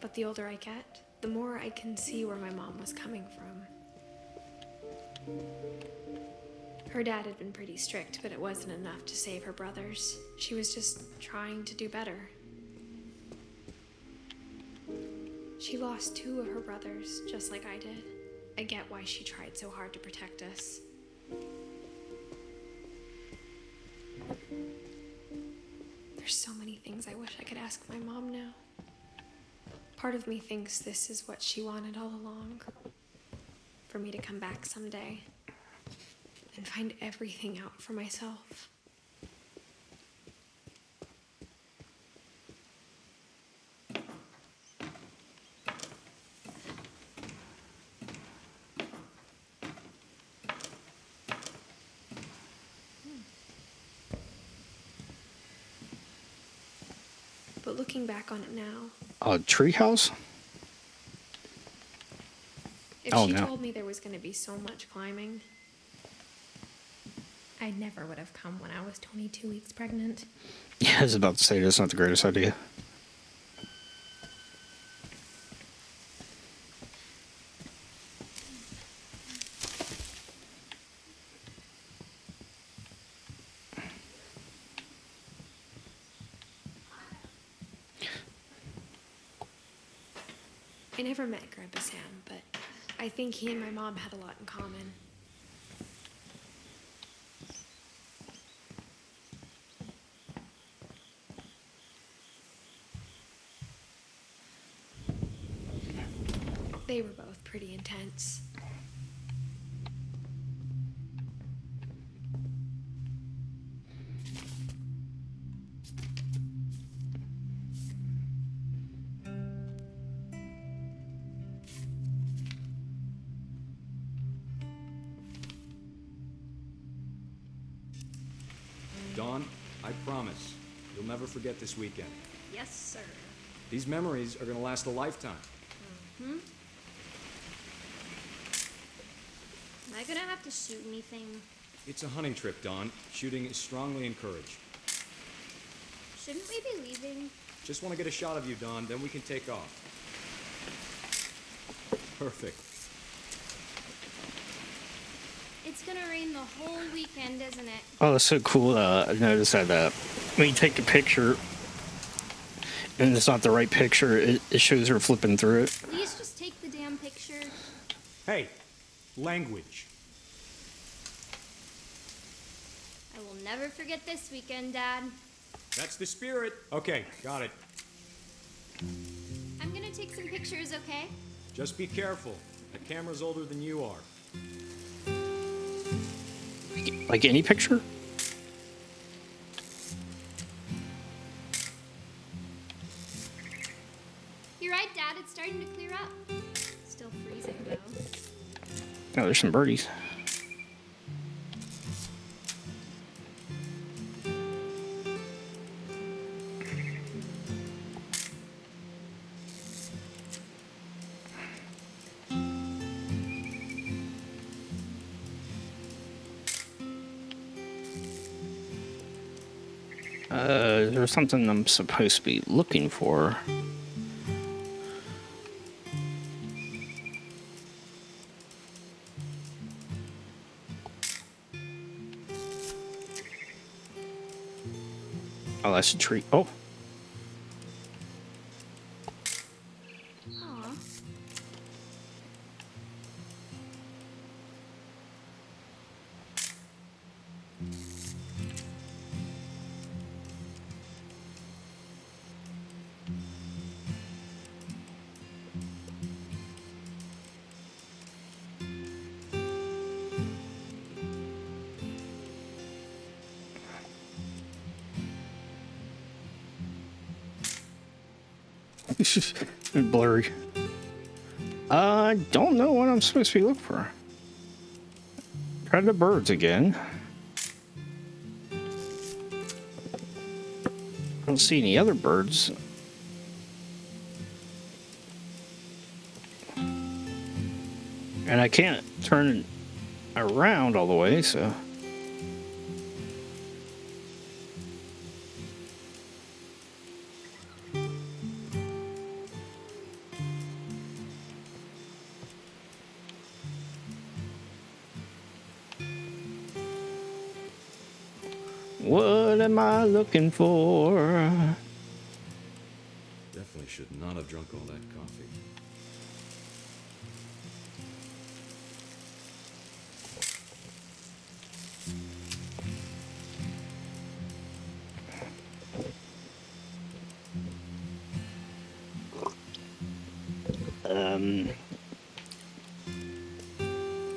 But the older I get, the more I can see where my mom was coming from. Her dad had been pretty strict, but it wasn't enough to save her brothers. She was just trying to do better. She lost 2 of her brothers, just like I did. I get why she tried so hard to protect us. There's so many things I wish I could ask my mom now. Part of me thinks this is what she wanted all along. For me to come back someday and find everything out for myself. But looking back on it now, A treehouse? if Oh, she no. told me there was going to be so much climbing, I never would have come when I was 22 weeks pregnant. Yeah, I was about to say that's not the greatest idea. I never met Grandpa Sam, but I think he and my mom had a lot in common. They were both pretty intense. Dawn, I promise, you'll never forget this weekend. Yes, sir. These memories are gonna last a lifetime. Am I gonna have to shoot anything? It's a hunting trip, Dawn. Shooting is strongly encouraged. Shouldn't we be leaving? Just want to get a shot of you, Dawn, then we can take off. Perfect. It's gonna rain the whole weekend, isn't it? Oh, that's so cool. I noticed that when you take a picture and it's not the right picture, it shows her flipping through it. Please just take the damn picture. Hey, language. never forget this weekend, Dad. That's the spirit. Okay, got it. I'm gonna take some pictures, okay? Just be careful. That camera's older than you are. Like any picture? You're right, Dad. It's starting to clear up. Still freezing, though. Oh, there's some birdies. There's something I'm supposed to be looking for. Oh, that's a tree. Oh. Aw. Blurry. I don't know what I'm supposed to be looking for. Try the birds again. I don't see any other birds. And I can't turn around all the way, so... What am I looking for? Definitely should not have drunk all that coffee.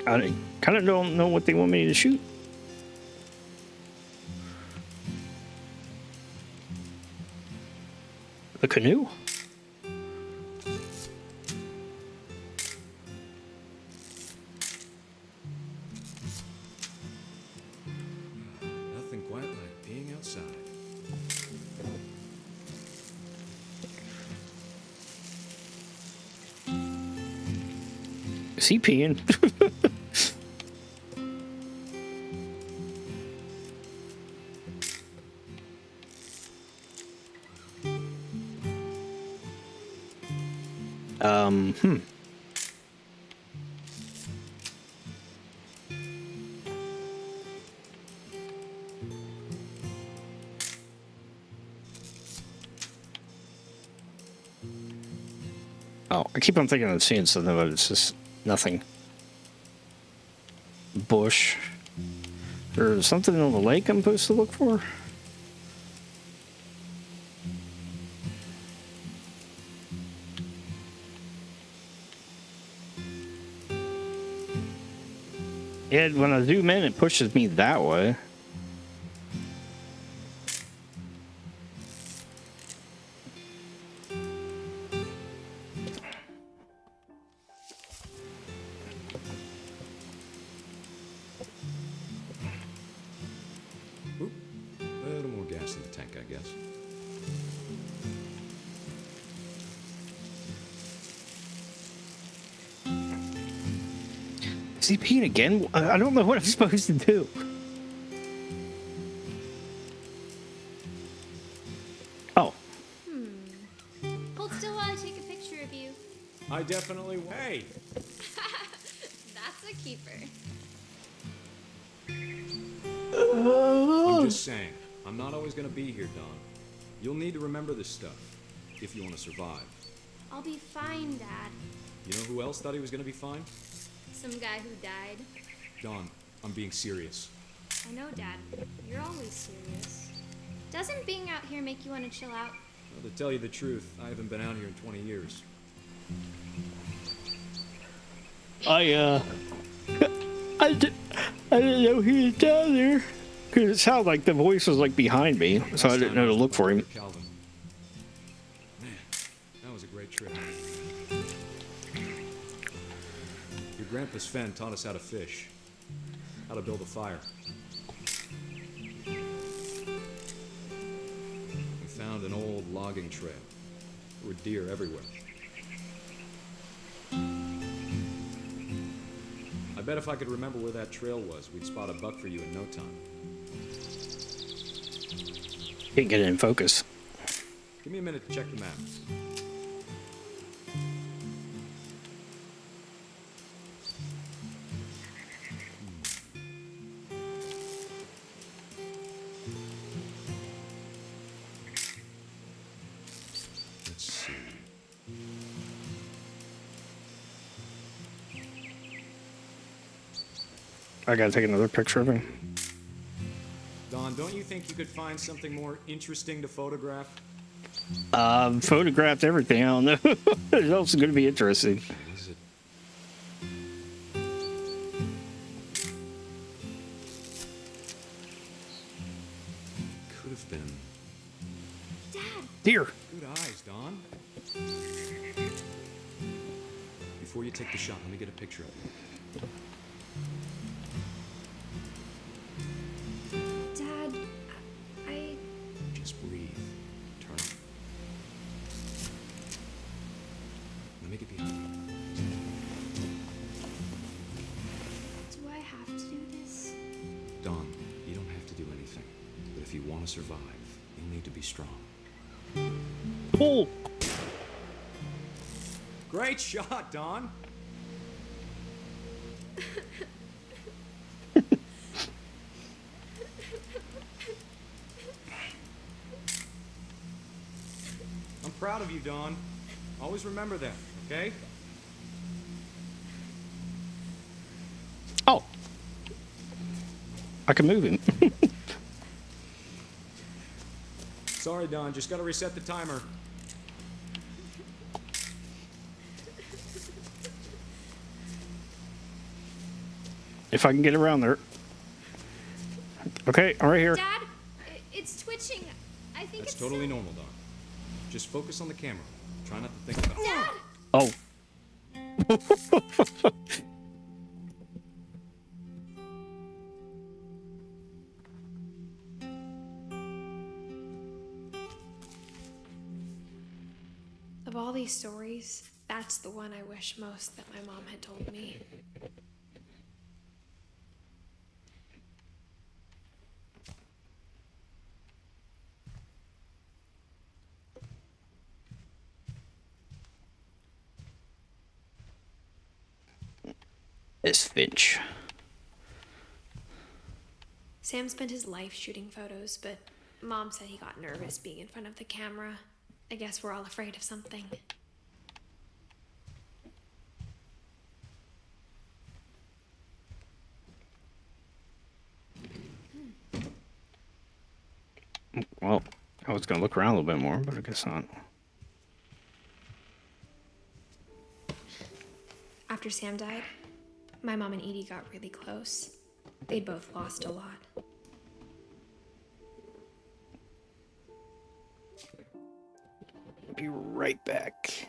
I kind of don't know what they want me to shoot. The canoe? Nothing quite like being outside. Is he peeing? Oh, I keep on thinking I'm seeing something, but it's just nothing. Bush. There's something on the lake I'm supposed to look for? Yeah, when I zoom in, it pushes me that way. Oop. A little more gas in the tank, I guess. Is he peeing again? I don't know what I'm supposed to do. Oh. Hold still while I take a picture of you. I definitely... Hey! That's a keeper. I'm just saying, I'm not always gonna be here, Don. You'll need to remember this stuff, if you want to survive. I'll be fine, Dad. You know who else thought he was gonna be fine? Some guy who died. Don, I'm being serious. I know, Dad. You're always serious. Doesn't being out here make you want to chill out? Well, to tell you the truth, I haven't been out here in 20 years. I didn't know he was down there. Because it sounded like the voice was like behind me, so I didn't know to look for him. Calvin. Man, that was a great trip. Your grandpa Sven taught us how to fish, how to build a fire. We found an old logging trail. There were deer everywhere. I bet if I could remember where that trail was, we'd spot a buck for you in no time. Can't get it in focus. Give me a minute to check the map. Let's see. I gotta take another picture of him. Don, don't you think you could find something more interesting to photograph? Photographed everything. I don't know. What else is going to be interesting? What is it? Could have been. Dad! Deer. Good eyes, Don. Before you take the shot, let me get a picture of you. Dad, I... Just breathe. Turn. Let me get behind you. Do I have to do this? Don, you don't have to do anything. But if you want to survive, you'll need to be strong. Pull. Great shot, Don. I'm proud of you, Don. Always remember that, okay? Oh. I can move him. Sorry, Don. Just gotta reset the timer. If I can get around there. Okay, I'm right here. Dad, it's twitching. I think That's it's totally normal, Don. Just focus on the camera. Try not to think about it. Dad! Oh. Of all these stories, that's the one I wish most that my mom had told me. Miss Finch. Sam spent his life shooting photos, but Mom said he got nervous being in front of the camera. I guess we're all afraid of something. Well, I was going to look around a little bit more, but I guess not. After Sam died, my mom and Edie got really close. They'd both lost a lot. Be right back.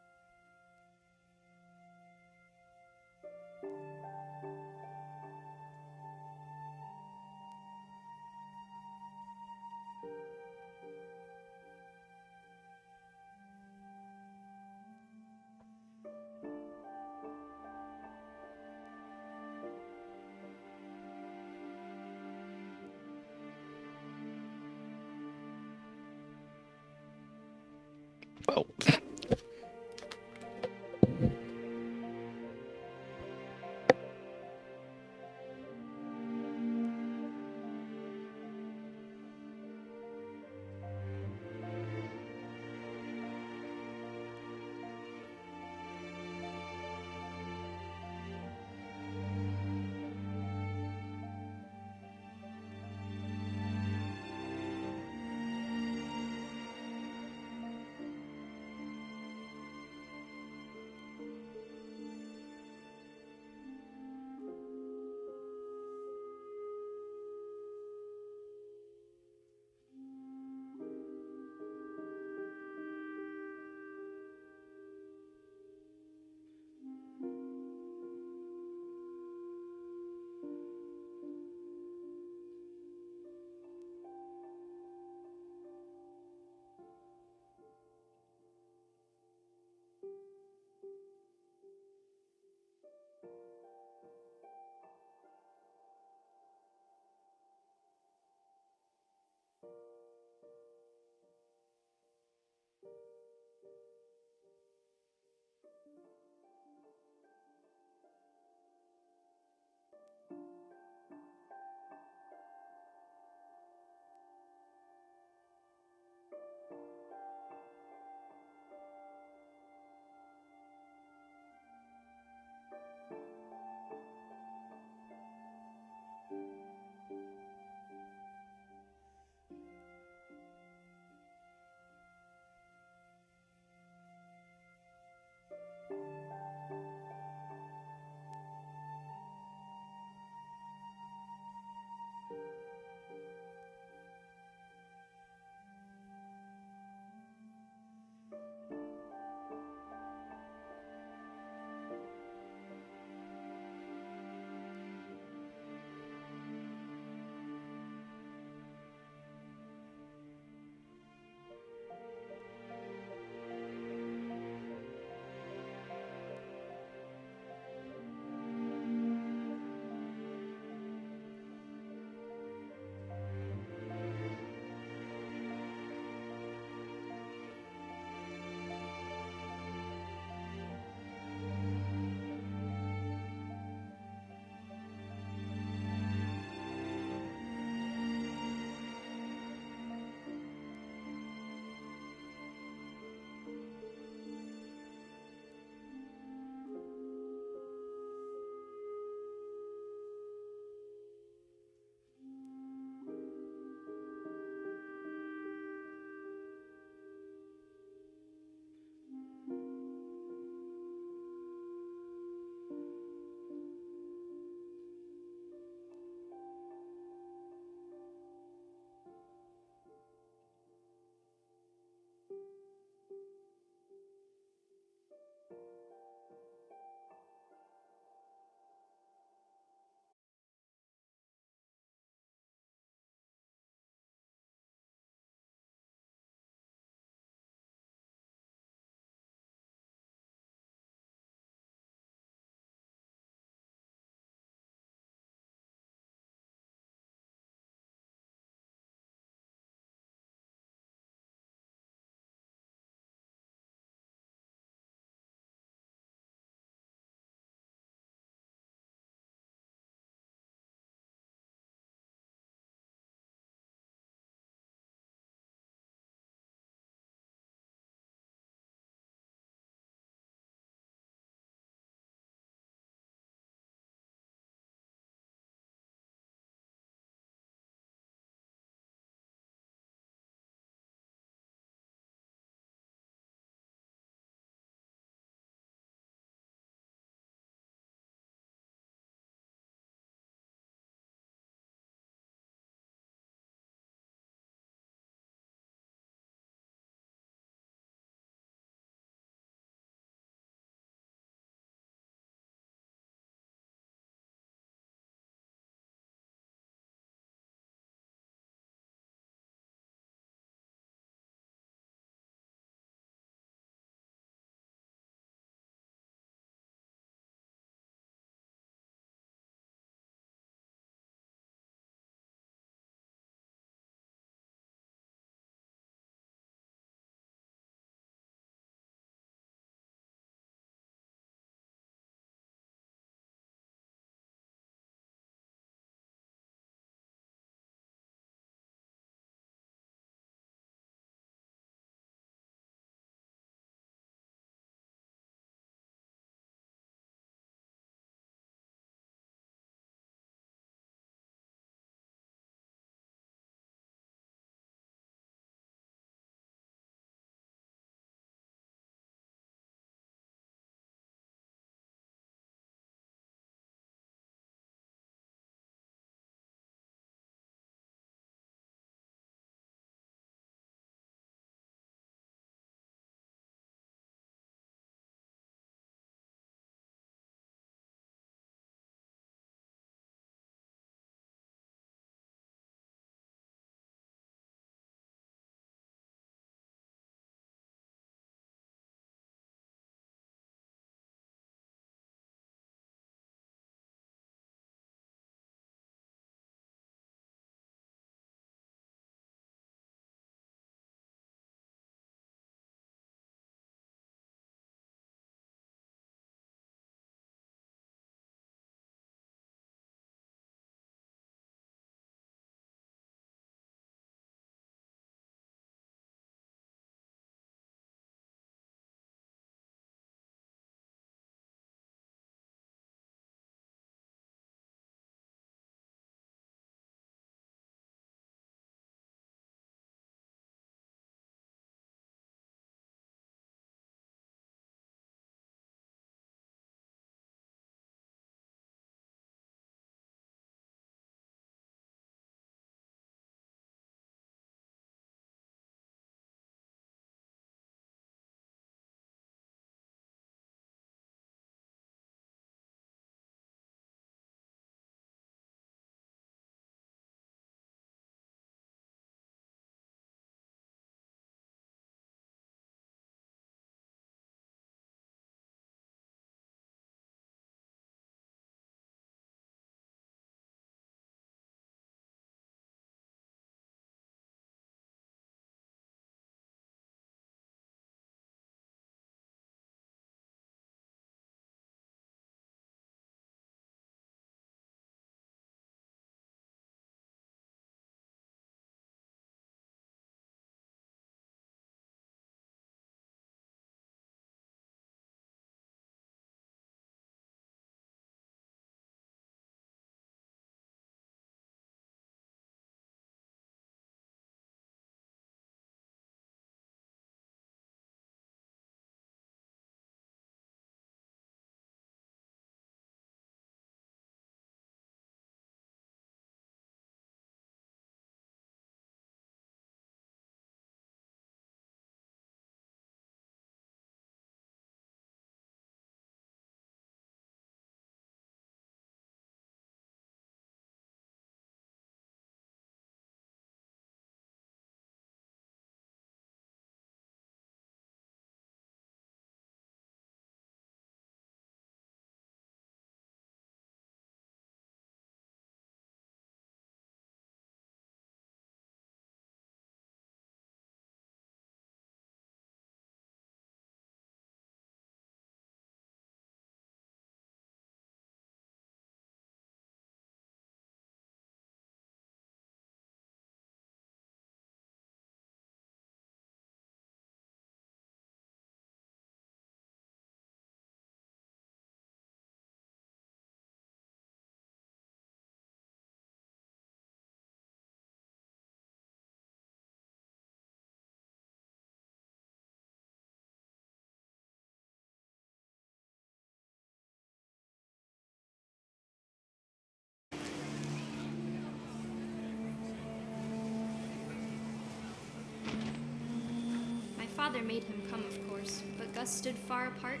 father made him come, of course, but Gus stood far apart,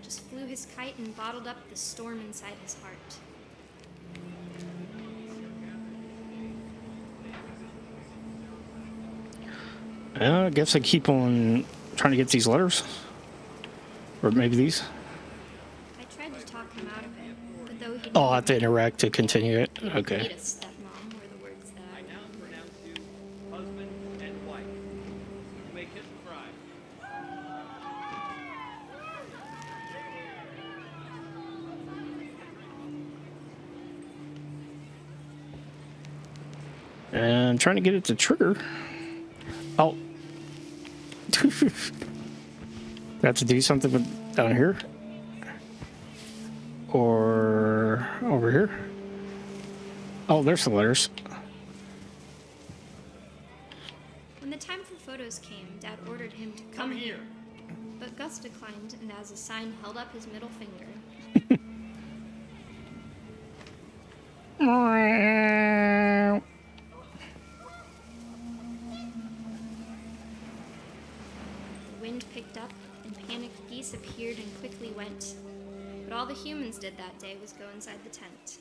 just flew his kite and bottled up the storm inside his heart. I guess I keep on trying to get these letters. Or maybe these. I tried to talk him out of it, but though he Oh, I'll have to interact to continue it. Need Okay. a stepmom were the words that I now pronounce you husband and wife. You may kiss the bride. And I'm trying to get it to trigger. Oh. Have to do something with down here? Or over here? Oh, there's the letters. when the time for photos came, Dad ordered him to come here. But Gus declined and as a sign held up his middle finger. The wind picked up, and panicked geese appeared and quickly went. But all the humans did that day was go inside the tent.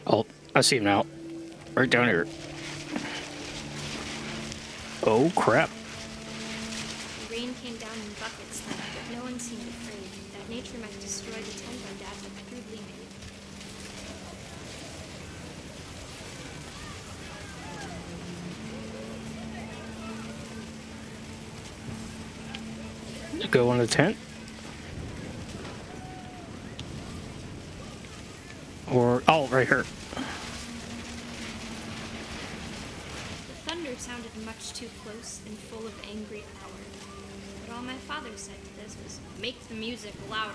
Oh, I see him now. Right down here. Oh, crap. The rain came down in buckets then, but no one seemed afraid that nature might destroy the tent our dad had crudely made. Go in the tent? Or, oh, right here. The thunder sounded much too close and full of angry power. But all my father said to this was, make the music louder.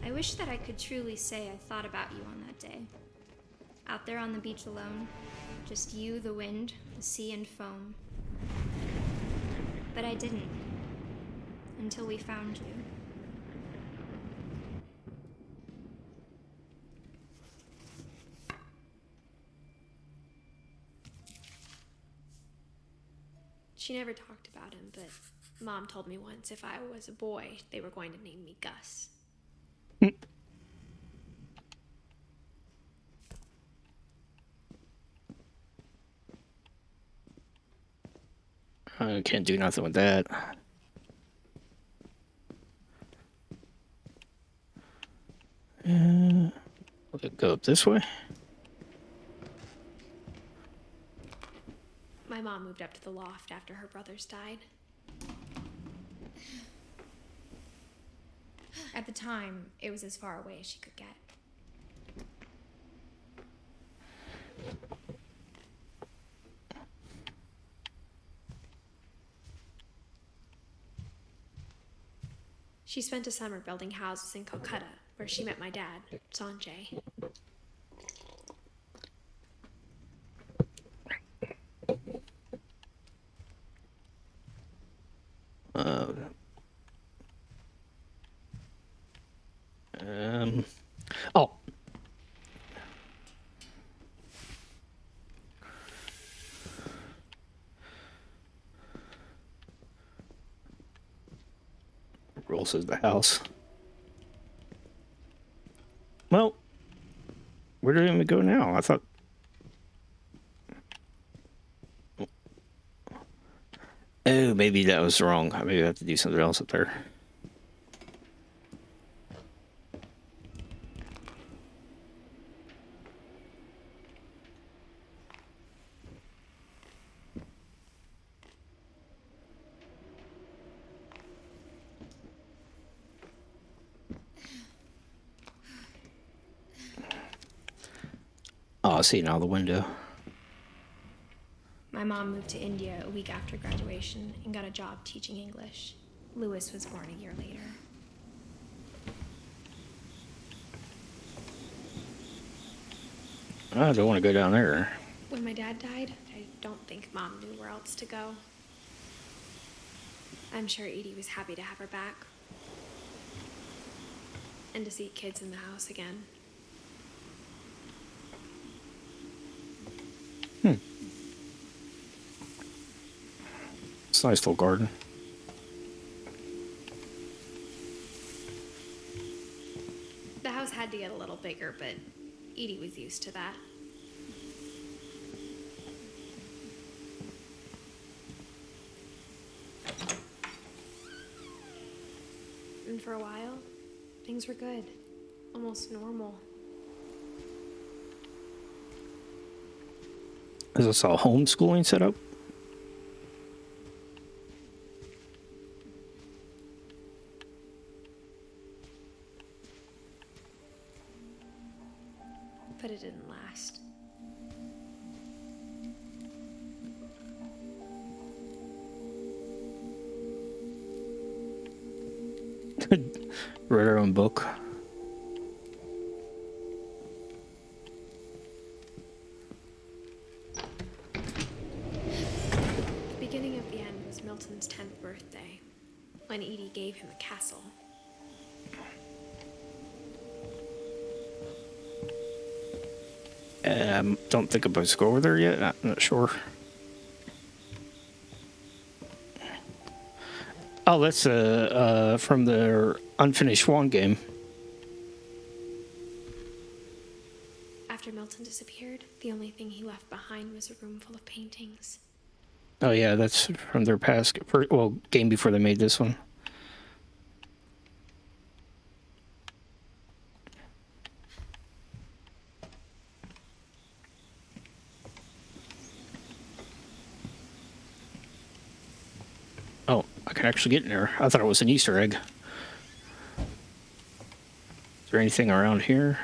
I wish that I could truly say I thought about you on that day. Out there on the beach alone, just you, the wind, the sea, and foam. But I didn't, until we found you. She never talked about him, but Mom told me once if I was a boy, they were going to name me Gus. I can't do nothing with that. We'll go up this way. My mom moved up to the loft after her brothers died. At the time, it was as far away as she could get. She spent a summer building houses in Kolkata, where she met my dad, Sanjay. Oh. Rolls is the house. Well, where did we go now? I thought. Oh, maybe that was wrong. Maybe I have to do something else up there. Oh, I see now the window. My mom moved to India a week after graduation and got a job teaching English. Louis was born a year later. I don't want to go down there. When my dad died, I don't think Mom knew where else to go. I'm sure Edie was happy to have her back. And to see kids in the house again. It's a nice little garden. The house had to get a little bigger, but Edie was used to that. And for a while, things were good. Almost normal. Is this all homeschooling set up? But it didn't last. Read our own book. The beginning of the end was Milton's 10th birthday, when Edie gave him a castle. Don't think I'm supposed to go over there yet. I'm not sure. Oh, that's from the Unfinished One game. After Milton disappeared, the only thing he left behind was a room full of paintings. Oh yeah, that's from their past, game before they made this one. Oh, I can actually get in there. I thought it was an Easter egg. Is there anything around here?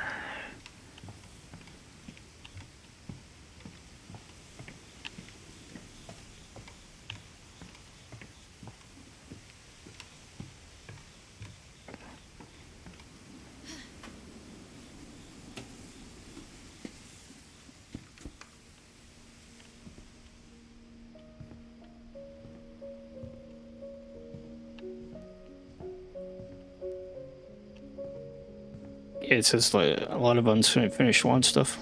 It says like a lot of unfinished one stuff.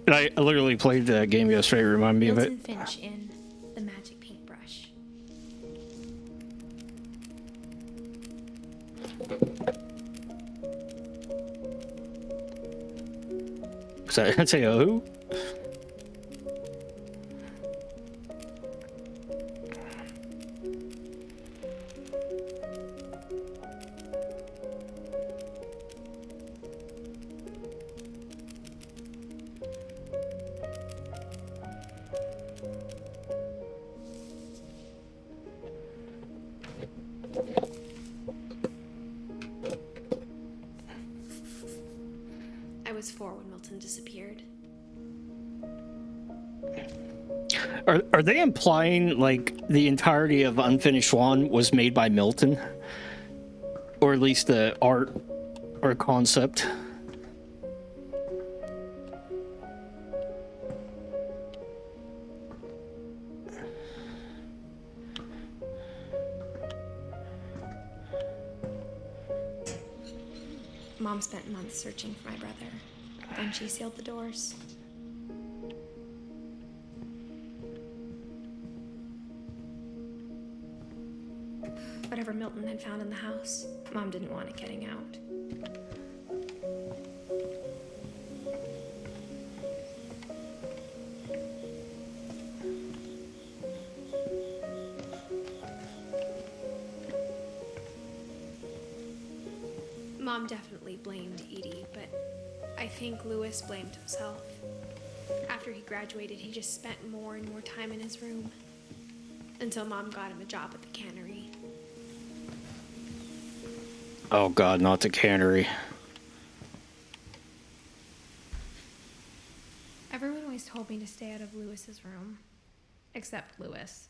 And I literally played that game yesterday. Remind me of it. Milton Finch in The Magic Paintbrush. I'd say who? I was 4 when Milton disappeared. Are they implying like the entirety of Unfinished One was made by Milton, or at least the art or concept? Mom spent months searching for my brother. Then she sealed the doors. Whatever Milton had found in the house, Mom didn't want it getting out. Mom definitely blamed Edie, but I think Louis blamed himself. After he graduated, he just spent more and more time in his room. Until Mom got him a job at the cannery. Oh God, not the cannery. stay out of Lewis's room. Except Lewis.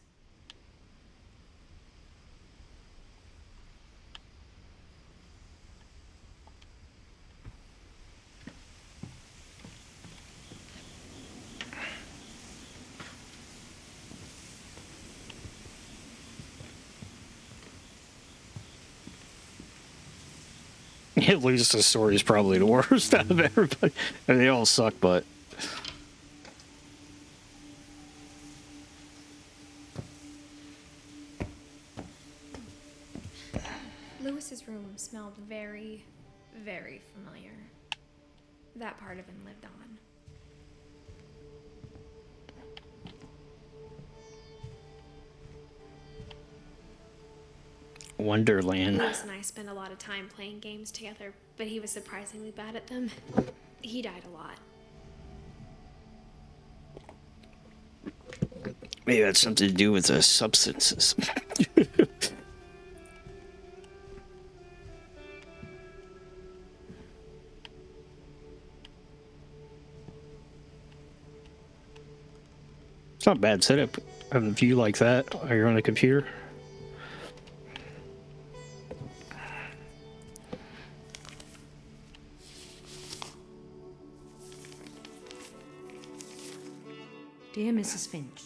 At least the story is probably the worst out of everybody. I mean, they all suck, but... Lewis's room smelled very, very familiar. That part of him lived on. Wonderland. Lewis and I spent a lot of time playing games together, but he was surprisingly bad at them. He died a lot. Maybe that's something to do with the substances. It's not a bad setup. Having a view like that while you're on the computer. Dear Mrs. Finch,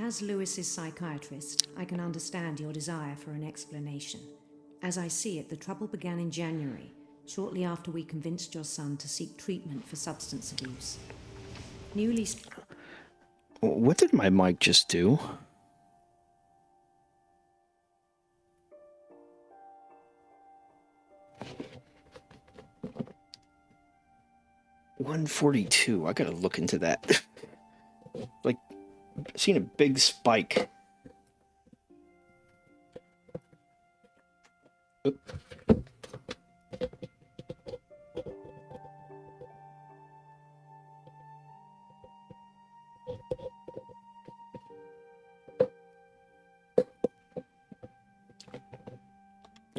as Lewis's psychiatrist, I can understand your desire for an explanation. As I see it, the trouble began in January, shortly after we convinced your son to seek treatment for substance abuse. What did my mic just do? $142. I gotta look into that. Like, I've seen a big spike. Oop.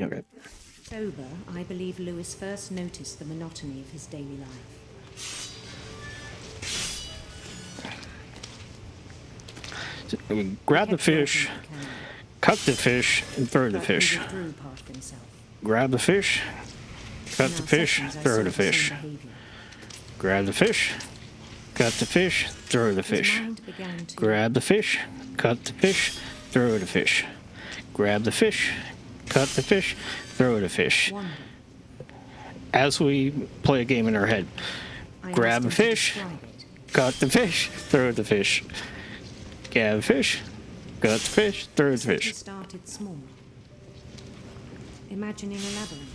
Okay. Sober, I believe Lewis first noticed the monotony of his daily life. Grab the fish, cut the fish, and throw the fish. Grab the fish, cut the fish, throw the fish. Grab the fish, cut the fish, throw the fish. Grab the fish, cut the fish, throw the fish. Grab the fish, cut the fish, throw the fish. As we play a game in our head, grab a fish, cut the fish, throw the fish. Grab a fish, cut the fish, throw the fish. Started small, imagining a labyrinth.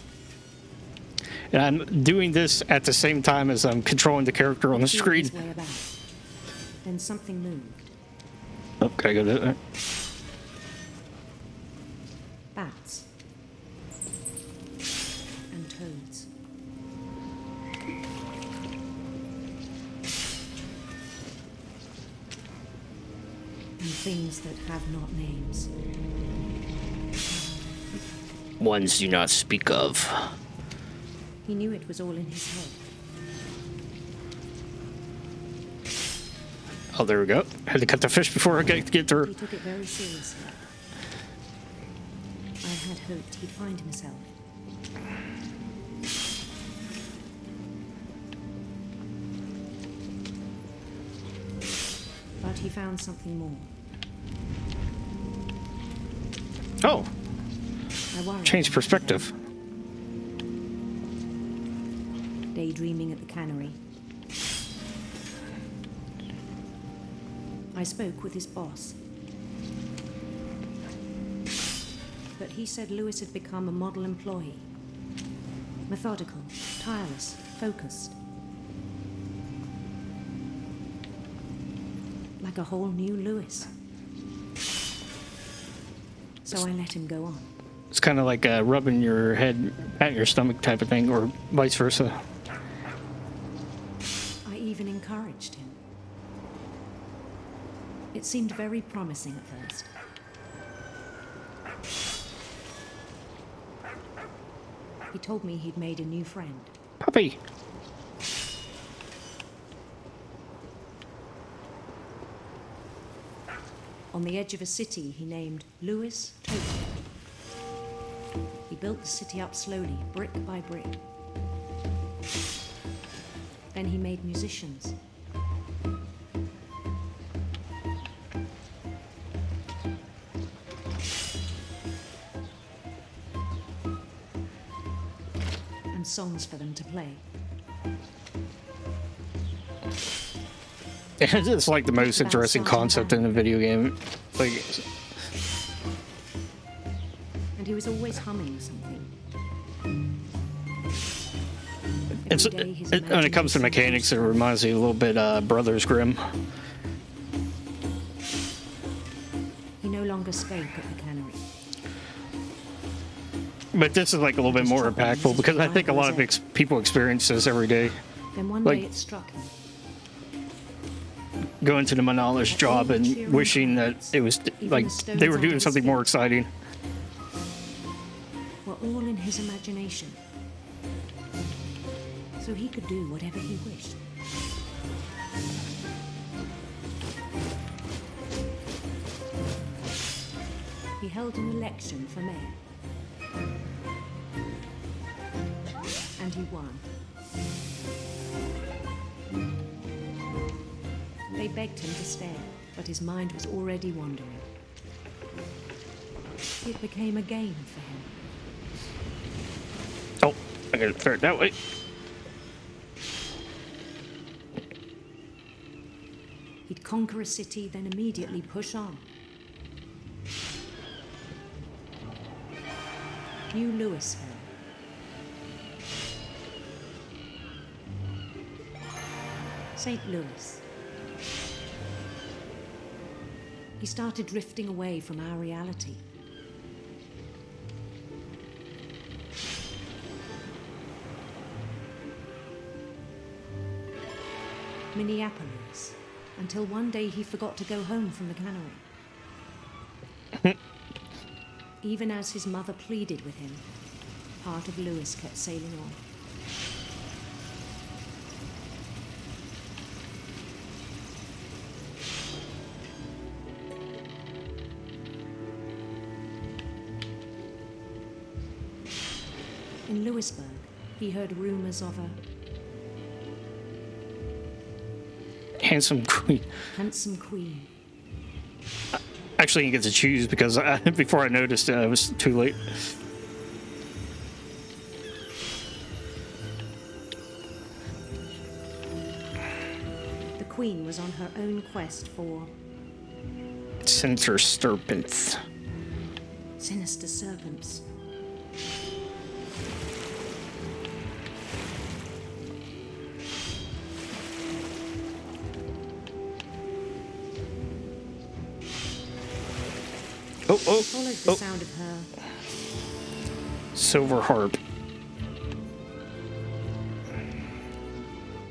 And I'm doing this at the same time as I'm controlling the character on the screen. Then something moved. Oh, can I go to that? Bats and toads. And things that have not names. Ones do not speak of. He knew it was all in his head. Oh, there we go. Had to cut the fish before I get through. He took it very seriously. I had hoped he'd find himself. But he found something more. Oh. Change perspective. Daydreaming at the cannery. I spoke with his boss. But he said Lewis had become a model employee. Methodical, tireless, focused. Like a whole new Lewis. So I let him go on. It's kind of like rubbing your head at your stomach type of thing, or vice versa. I even encouraged him. It seemed very promising at first. He told me he'd made a new friend. Puppy! on the edge of a city he named Lewis Tokyo. He built the city up slowly, brick by brick. Then he made musicians. And songs for them to play. It's like the most interesting concept in a video game. Like, and he was always humming something. When it comes to mechanics, it reminds me a little bit Brothers Grimm. He no longer spoke at the cannery. But this is like a little bit more impactful because I think a lot of people experience this every day. Then one Like, day it struck him. going to the monopolist's job and wishing that it was like they were doing something more exciting. Were all in his imagination. So he could do whatever he wished. He held an election for mayor. And he won. They begged him to stay, but his mind was already wandering. It became a game for him. Oh, I gotta throw it that way. He'd conquer a city, then immediately push on. New Louisville. St. Louis. He started drifting away from our reality. Minneapolis, until one day he forgot to go home from the cannery. Even as his mother pleaded with him, part of Louis kept sailing on. In Louisburg, he heard rumors of a handsome queen. Handsome queen. Actually, you get to choose because before I noticed it was too late. The queen was on her own quest for Sinister serpents. Sinister serpents. Followed the sound of her silver harp.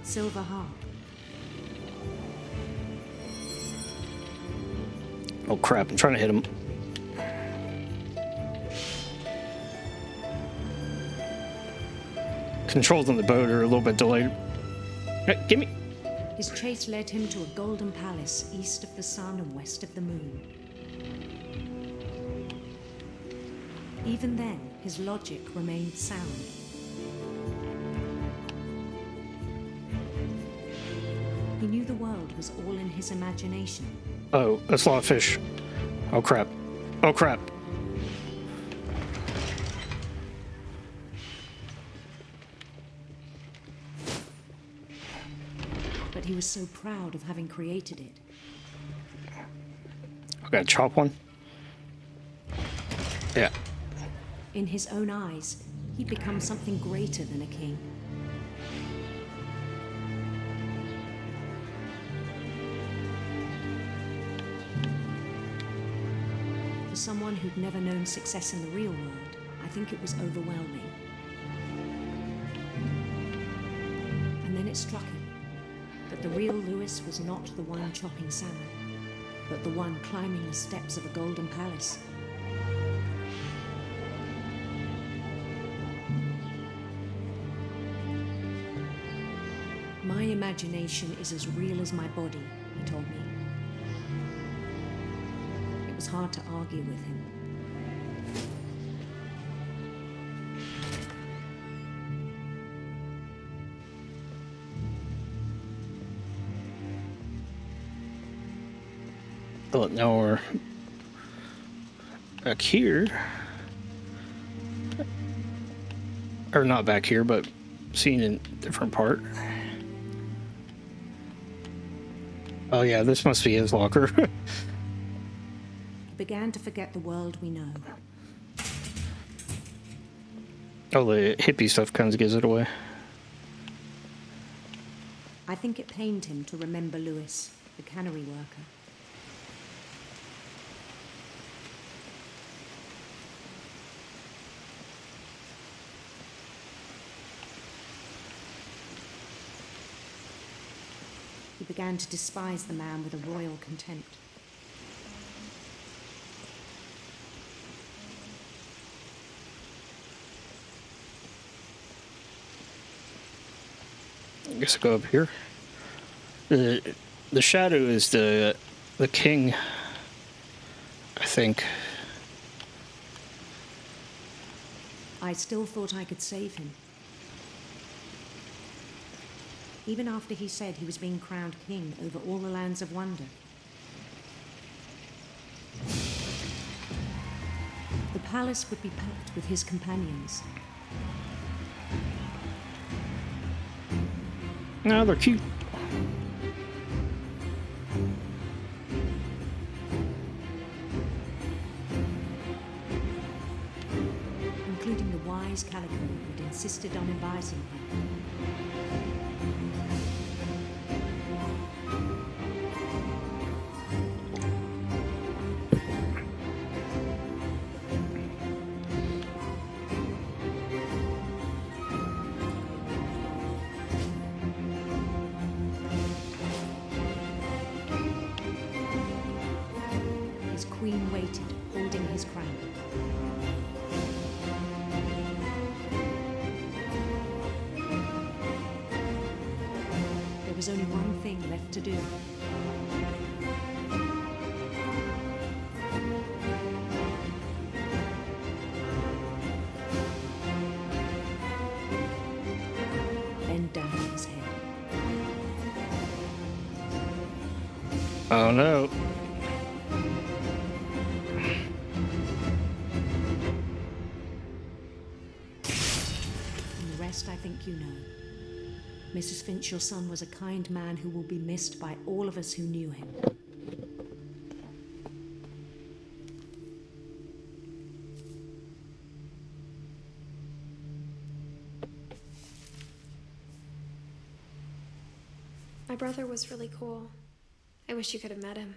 Silver harp. Oh crap, I'm trying to hit him. Controls on the boat are a little bit delayed. Hey, give me. His chase led him to a golden palace east of the sun and west of the moon. Even then, his logic remained sound. He knew the world was all in his imagination. Oh, that's a lot of fish. Oh crap. Oh crap. But he was so proud of having created it. I gotta chop one. Yeah. In his own eyes, he'd become something greater than a king. For someone who'd never known success in the real world, I think it was overwhelming. And then it struck him that the real Louis was not the one chopping salmon, but the one climbing the steps of a golden palace. My imagination is as real as my body, he told me. was hard to argue with him. But now we're back here. Or not back here, but seen in a different part. Oh yeah, this must be his locker. He began to forget the world we know. Oh, the hippie stuff kind of gives it away. I think it pained him to remember Lewis, the cannery worker. He began to despise the man with a royal contempt. I guess I'll go up here. The shadow is the king, I think. I still thought I could save him. Even after he said he was being crowned king over all the lands of wonder. The palace would be packed with his companions. No, they're cute. Including the wise Calico who'd insisted on advising him. His queen waited, holding his crown. There was only one thing left to do. Bend down his head. Oh no. And the rest I think you know. Mrs. Finch, your son was a kind man who will be missed by all of us who knew him. My brother was really cool. I wish you could have met him.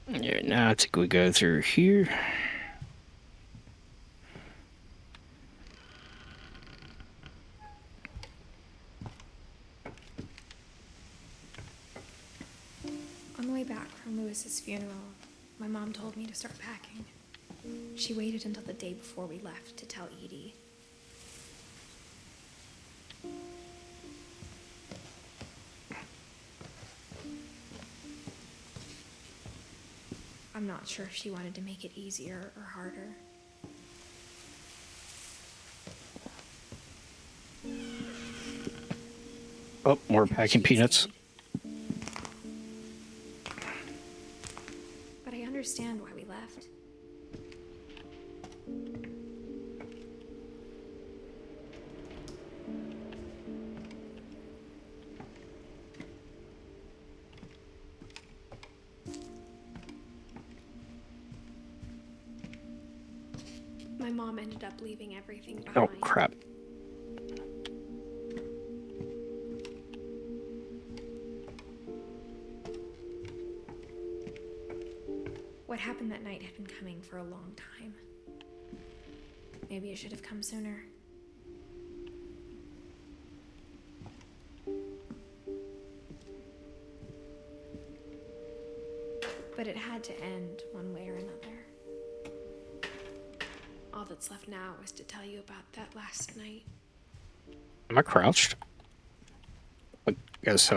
Yeah, now I think we go through here. On the way back from Lewis's funeral, my mom told me to start packing. She waited until the day before we left to tell Edie. I'm not sure if she wanted to make it easier or harder. Oh, more packing peanuts. But I understand why we left. My mom ended up leaving everything behind. Oh, crap. What happened that night had been coming for a long time. Maybe it should have come sooner. But it had to end one way or another. All that's left now is to tell you about that last night. Am I crouched? I guess,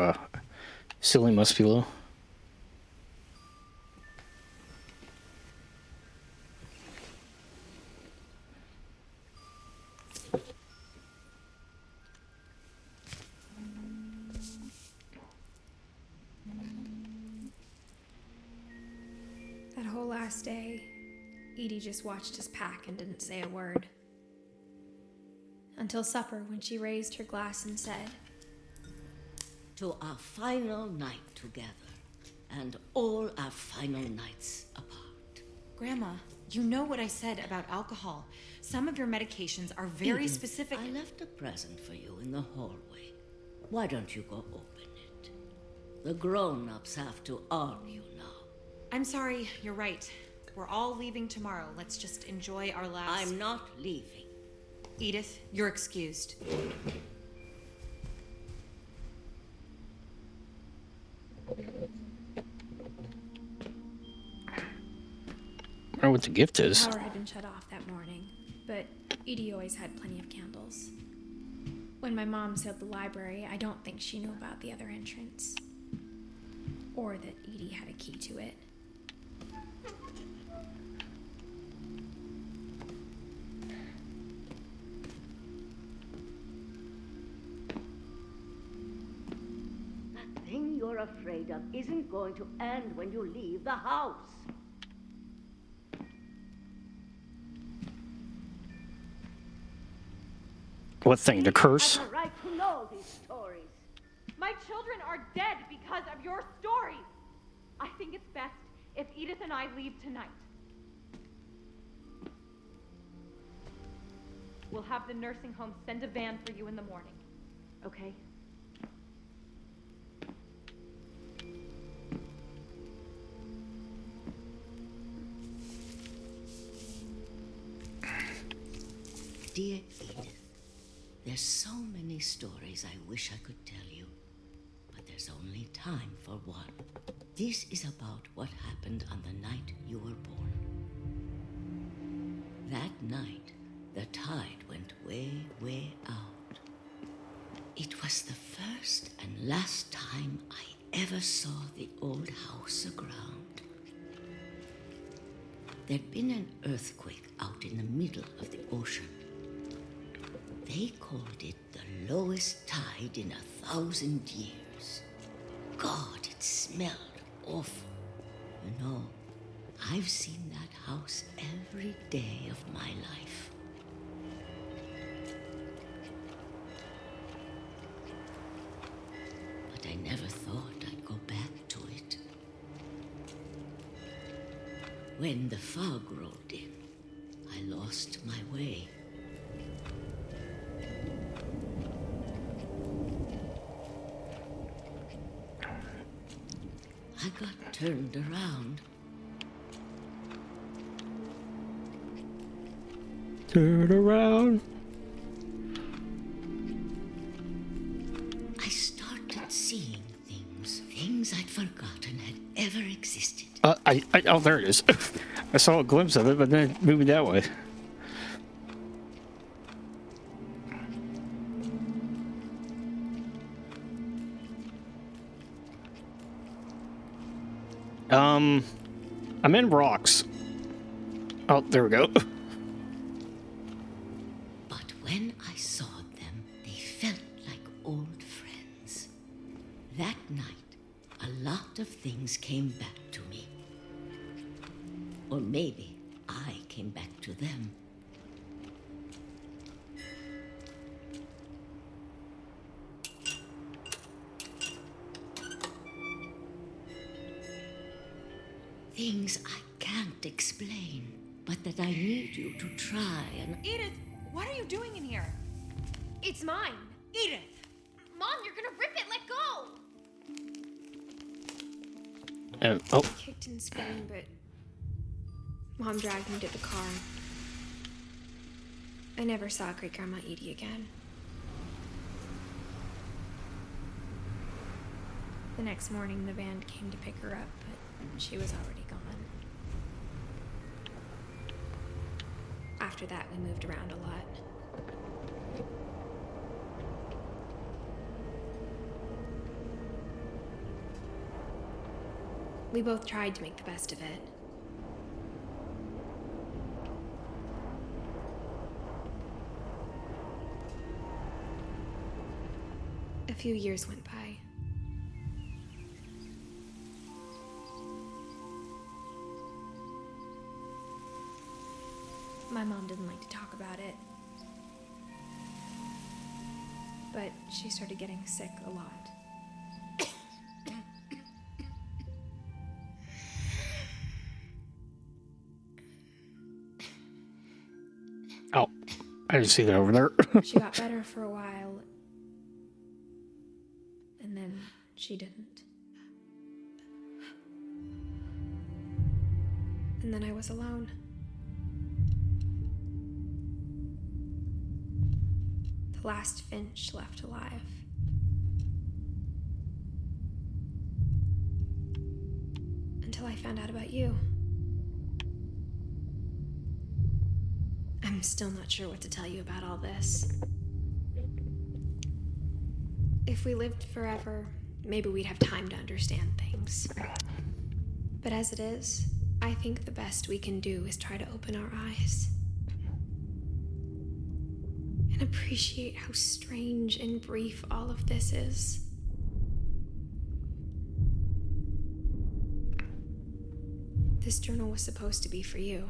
Silly must be low. That whole last day, Edie just watched us pack and didn't say a word. Until supper, when she raised her glass and said, "To our final night together, and all our final nights apart." Grandma, you know what I said about alcohol. Some of your medications are very specific. I left a present for you in the hallway. Why don't you go open it? The grown-ups have to argue now. I'm sorry, you're right. We're all leaving tomorrow. Let's just enjoy our last... I'm not leaving. Edith, you're excused. I wonder what the gift is. The power had been shut off that morning, but Edie always had plenty of candles. When my mom sealed the library, I don't think she knew about the other entrance. Or that Edie had a key to it. That thing you're afraid of isn't going to end when you leave the house. What thing? The curse? I have a right to know these stories. My children are dead because of your stories. I think it's best if Edith and I leave tonight. We'll have the nursing home send a van for you in the morning, okay? Dear Edith, there's so many stories I wish I could tell you, but there's only time for one. This is about what happened on the night you were born. That night, the tide went way, way out. It was the first and last time I ever saw the old house aground. There'd been an earthquake out in the middle of the ocean. They called it the lowest tide in 1,000 years. God, it smelled awful. You know, I've seen that house every day of my life. But I never thought I'd go back to it. When the fog rolled in, I lost my way. I got turned around. Turn around. I started seeing things I'd forgotten had ever existed. Oh, there it is. I saw a glimpse of it, but then it moved me that way. I'm in rocks. Oh, there we go. But when I saw them, they felt like old friends. That night, a lot of things came back to me. Or maybe I came back to them. Things I can't explain, but that I need you to try and... Edith, what are you doing in here? It's mine. Edith! Mom, you're gonna rip it. Let go! Oh. I kicked and screamed, but Mom dragged me to the car. I never saw Great Grandma Edie again. The next morning, the van came to pick her up, but she was already gone. After that, we moved around a lot. We both tried to make the best of it. A few years went by. My mom didn't like to talk about it, but she started getting sick a lot. Oh, I didn't see that over there. She got better for a while, and then she didn't. And then I was alone. The last Finch left alive. Until I found out about you. I'm still not sure what to tell you about all this. If we lived forever, maybe we'd have time to understand things. But as it is, I think the best we can do is try to open our eyes. And appreciate how strange and brief all of this is. This journal was supposed to be for you.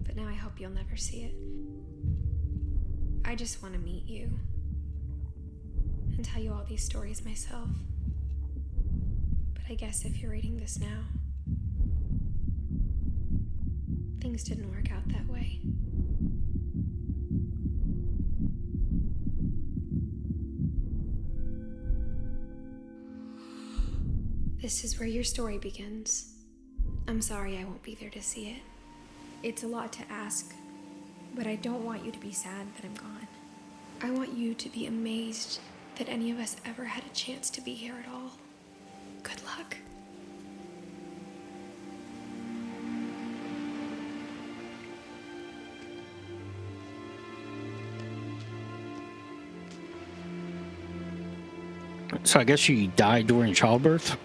But now I hope you'll never see it. I just want to meet you. And tell you all these stories myself. But I guess if you're reading this now, things didn't work out that way. This is where your story begins. I'm sorry I won't be there to see it. It's a lot to ask, but I don't want you to be sad that I'm gone. I want you to be amazed that any of us ever had a chance to be here at all. Good luck. So I guess she died during childbirth?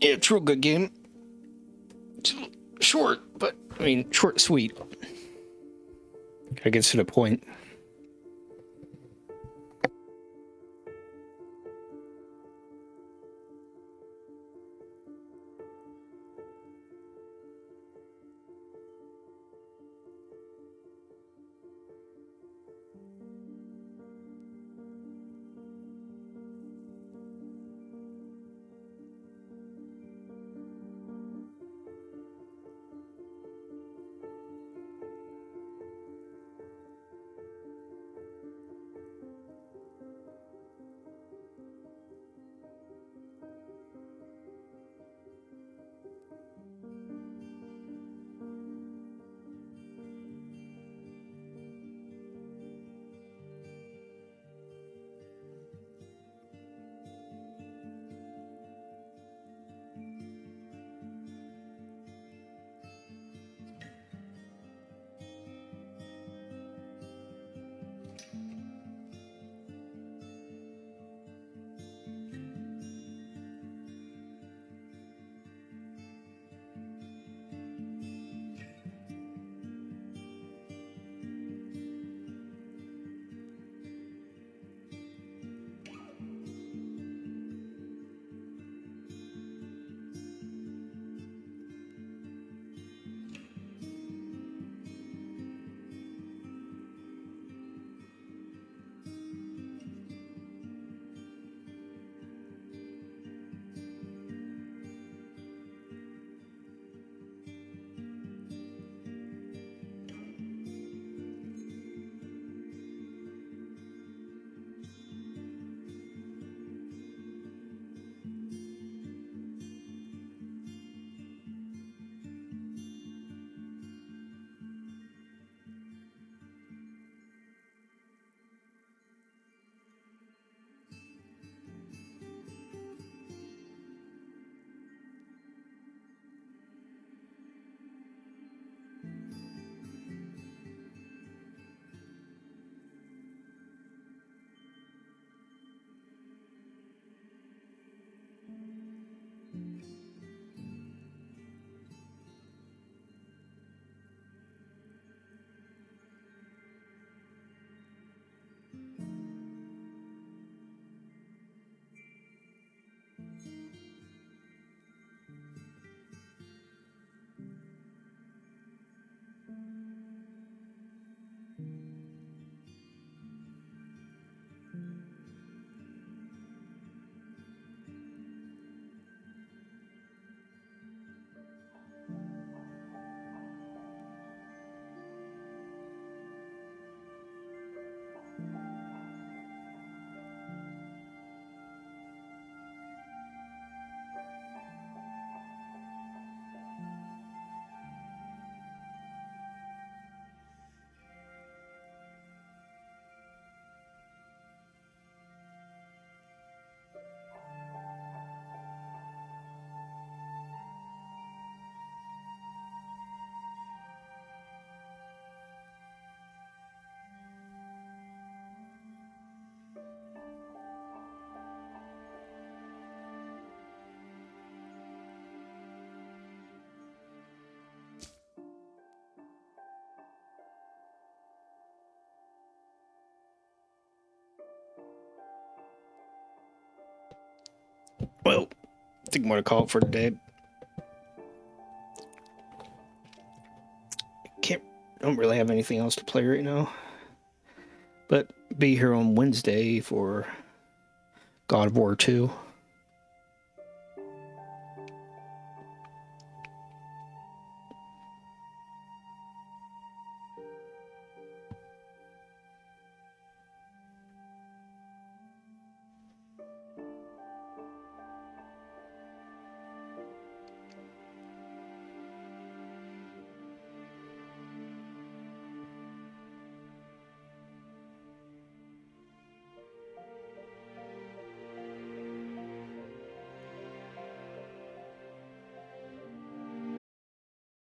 Yeah, it's a real good game. It's short, but, I mean, short and sweet. It gets to the point. Well, I think I'm going to call it for today. Don't really have anything else to play right now. But be here on Wednesday for God of War 2.